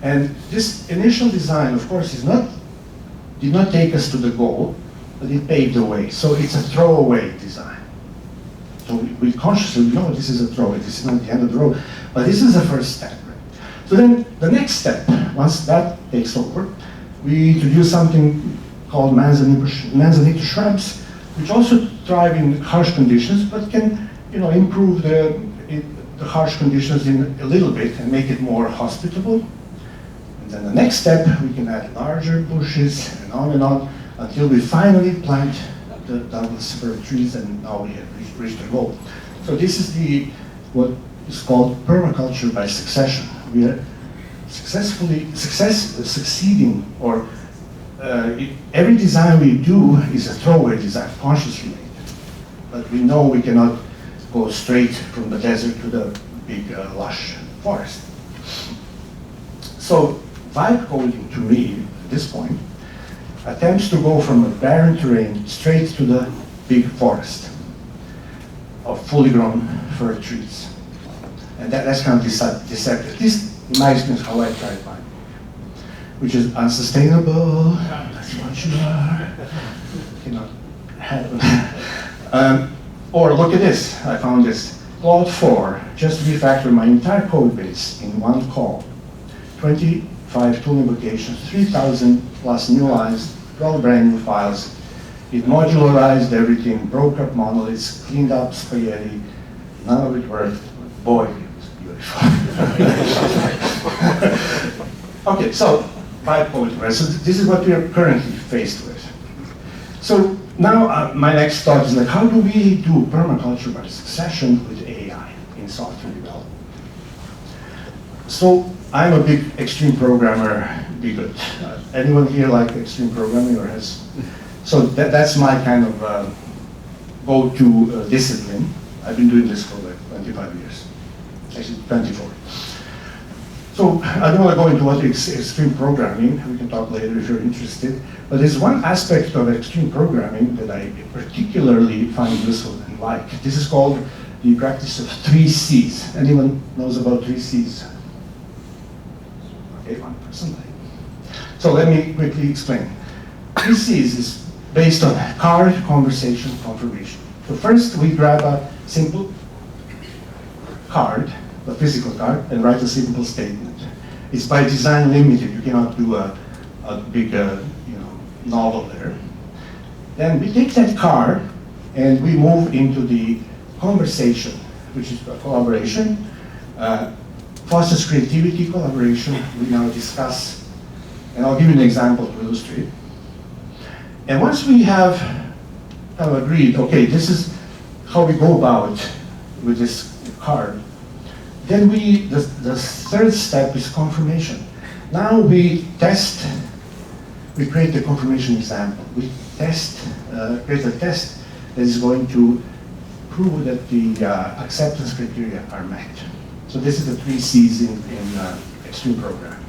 And this initial design, of course, did not take us to the goal, but it paved the way. So it's a throwaway design. So we consciously know this is a throwaway, this is not the end of the road, but this is the first step. Right? So then the next step, once that takes over, we introduce something called manzanita shrubs, which also thrive in harsh conditions, but can improve the harsh conditions in a little bit and make it more hospitable. And then the next step, we can add larger bushes and on, until we finally plant the Douglas fir trees, and now we have reached the goal. So this is what is called permaculture by succession. We are succeeding, or every design we do is a throwaway design, consciously made. But we know we cannot go straight from the desert to the big lush forest. So vibe coding, to me, at this point, attempts to go from a barren terrain straight to the big forest of fully grown fir trees. And that's kind of deceptive. At least in my experience, how I try to find it. Which is unsustainable, that's what you are. Cannot have. Or look at this, I found this. Claude 4 just refactored my entire code base in one call. 25 tool invocations, 3,000 plus new lines, 12 brand new files. It modularized everything, broke up monoliths, cleaned up spaghetti, none of it worked. Boy, it was beautiful. Okay, so vibe coding, right? So this is what we are currently faced with. So now my next thought is like, how do we do permaculture by succession with AI in software development? So I'm a big extreme programmer bigot. Anyone here like extreme programming or has? So that's my kind of go-to discipline. I've been doing this for like 25 years, actually 24. So I don't want to go into what is extreme programming. We can talk later if you're interested. But there's one aspect of extreme programming that I particularly find useful and like. This is called the practice of 3 C's. Anyone knows about 3 C's? Okay, one person. So let me quickly explain. 3 C's is based on card, conversation, confirmation. So first we grab a simple card, a physical card, and write a simple statement. It's by design limited. You cannot do a big novel there. Then we take that card and we move into the conversation, which is a collaboration. Fosters creativity, collaboration. We now discuss, and I'll give you an example to illustrate. And once we have kind of agreed, okay, this is how we go about with this card, then the third step is confirmation. Now we test, we create the confirmation example. We create a test that is going to prove that the acceptance criteria are met. So this is the 3 C's in extreme programming.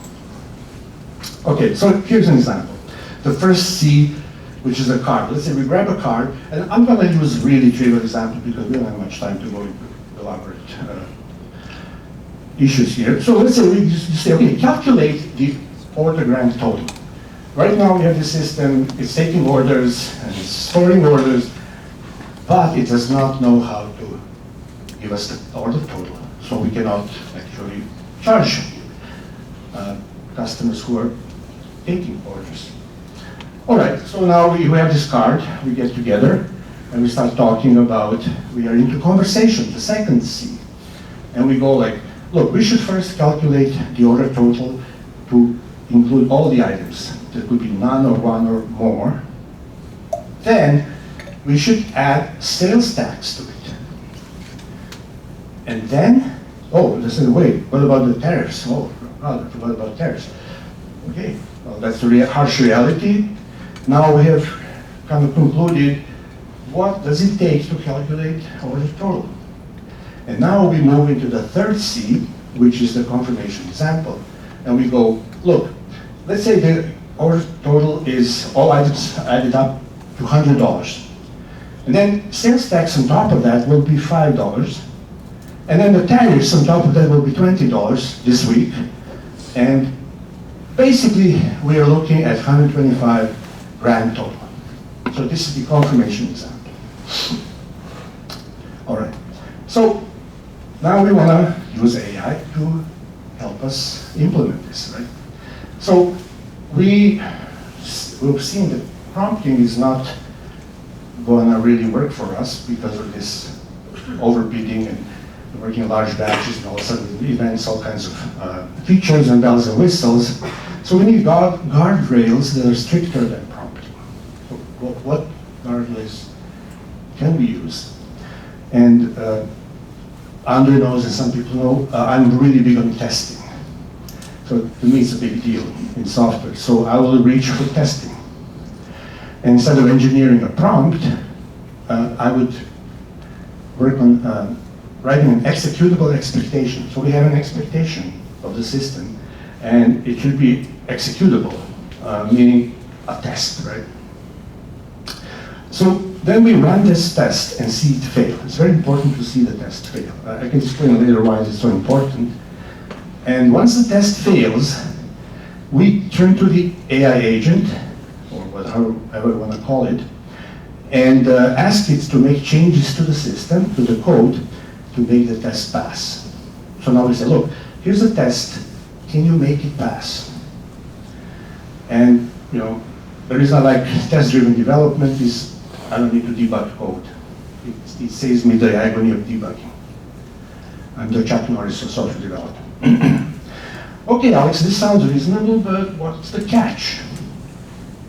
Okay, so here's an example. The first C, which is a card. Let's say we grab a card, and I'm going to use really trivial example because we don't have much time to go into elaborate issues here. So let's say we just say, okay, calculate the order grand total. Right now we have this system, it's taking orders and it's storing orders, but it does not know how to give us the order total. So we cannot actually charge customers who are taking orders. All right, so now we have this card, we get together, and we start talking about, we are into conversation, the second C. And we go like, look, we should first calculate the order total to include all the items. There could be none or one or more. Then we should add sales tax to it. And then Oh, they said, wait, what about the tariffs? Oh, I forgot about tariffs. Okay, well, that's the harsh reality. Now we have kind of concluded what does it take to calculate our total. And now we move into the third C, which is the confirmation example. And we go, look, let's say the order total is all items added up to $100. And then sales tax on top of that will be $5. And then the tariffs on top of that will be $20 this week. And basically, we are looking at 125 grand total. So this is the confirmation example. All right. So now we want to use AI to help us implement this, right? So we've seen that prompting is not going to really work for us because of this overbidding and working in large batches and all of a sudden events, all kinds of features and bells and whistles. So we need guardrails that are stricter than prompting. So what guardrails can we use? And Andre knows, and some people know, I'm really big on testing. So to me it's a big deal in software. So I will reach for testing. And instead of engineering a prompt, I would work on writing an executable expectation. So we have an expectation of the system, and it should be executable, meaning a test, right? So then we run this test and see it fail. It's very important to see the test fail. I can explain later why it's so important. And once the test fails, we turn to the AI agent, or whatever you want to call it, and ask it to make changes to the system, to the code, to make the test pass. So now we say, look, here's the test, can you make it pass? And the reason I like test-driven development is I don't need to debug code. It saves me the agony of debugging. I'm the Chuck Norris of software development. Okay, Alex, this sounds reasonable, but what's the catch?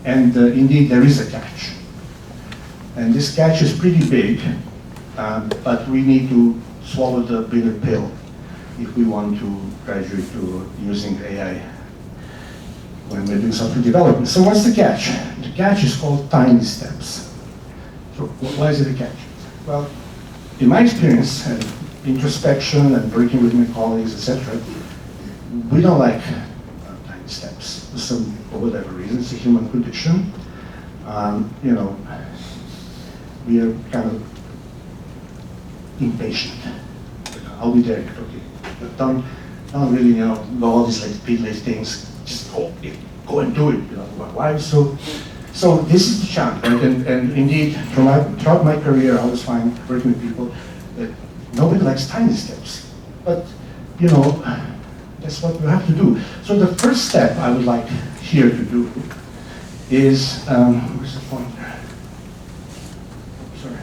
And indeed, there is a catch. And this catch is pretty big, but we need to swallow the bitter pill if we want to graduate to using AI when we're doing software development. So what's the catch? The catch is called tiny steps. So why is it a catch? Well, in my experience and introspection and working with my colleagues, etc., we don't like tiny steps. For whatever reason, it's a human condition. We are kind of impatient. I'll be there. Okay, don't really go all these like piddly things. Just go and do it. Why so? So this is the challenge, right? And indeed, throughout my career, I always find working with people that nobody likes tiny steps, but that's what we have to do. So the first step I would like here to do is where's the pointer? Sorry.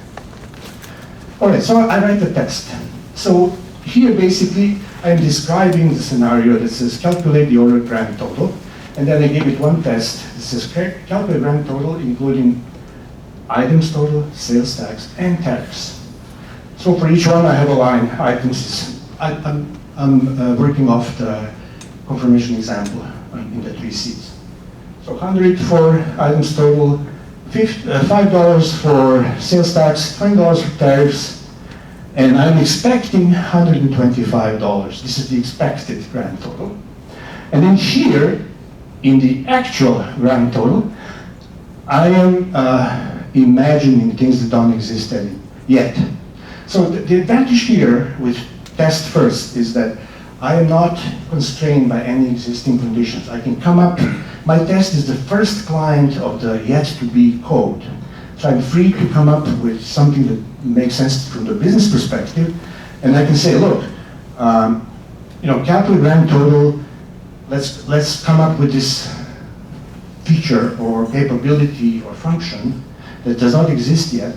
All right, so I write the test. So here basically I'm describing the scenario that says calculate the order grand total, and then I give it one test that says calculate grand total including items total, sales tax, and tariffs. So for each one I have a line. Items is, I'm working off the confirmation example in the 3 C's. So 100 for items total, $5 for sales tax, $20 for tariffs, and I'm expecting $125. This is the expected grand total. And then here, in the actual grand total, I am imagining things that don't exist yet. So the advantage here with test first is that I am not constrained by any existing conditions. I can come up, my test is the first client of the yet to be code. So I'm free to come up with something that makes sense from the business perspective. And I can say, look, calculate grand total, let's come up with this feature or capability or function that does not exist yet.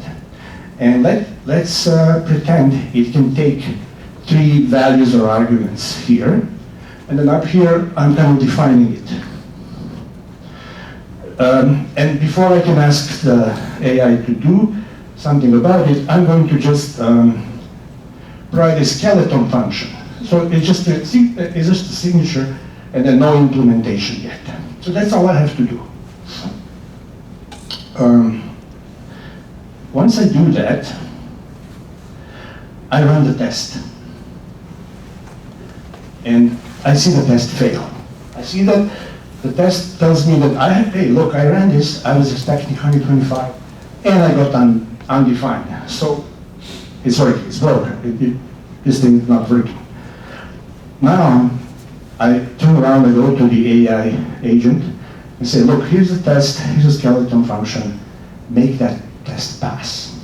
And let's pretend it can take 3 values or arguments here, and then up here I'm kind of defining it. And before I can ask the AI to do something about it, I'm going to just provide a skeleton function. So it's just a signature and then no implementation yet. So that's all I have to do. Once I do that, I run the test. And I see the test fail. I see that the test tells me that hey, look, I ran this, I was expecting 125, and I got undefined. So it's working, it's broken. This thing is not working. Now, I turn around and go to the AI agent and say, look, here's the test, here's a skeleton function, make that test pass.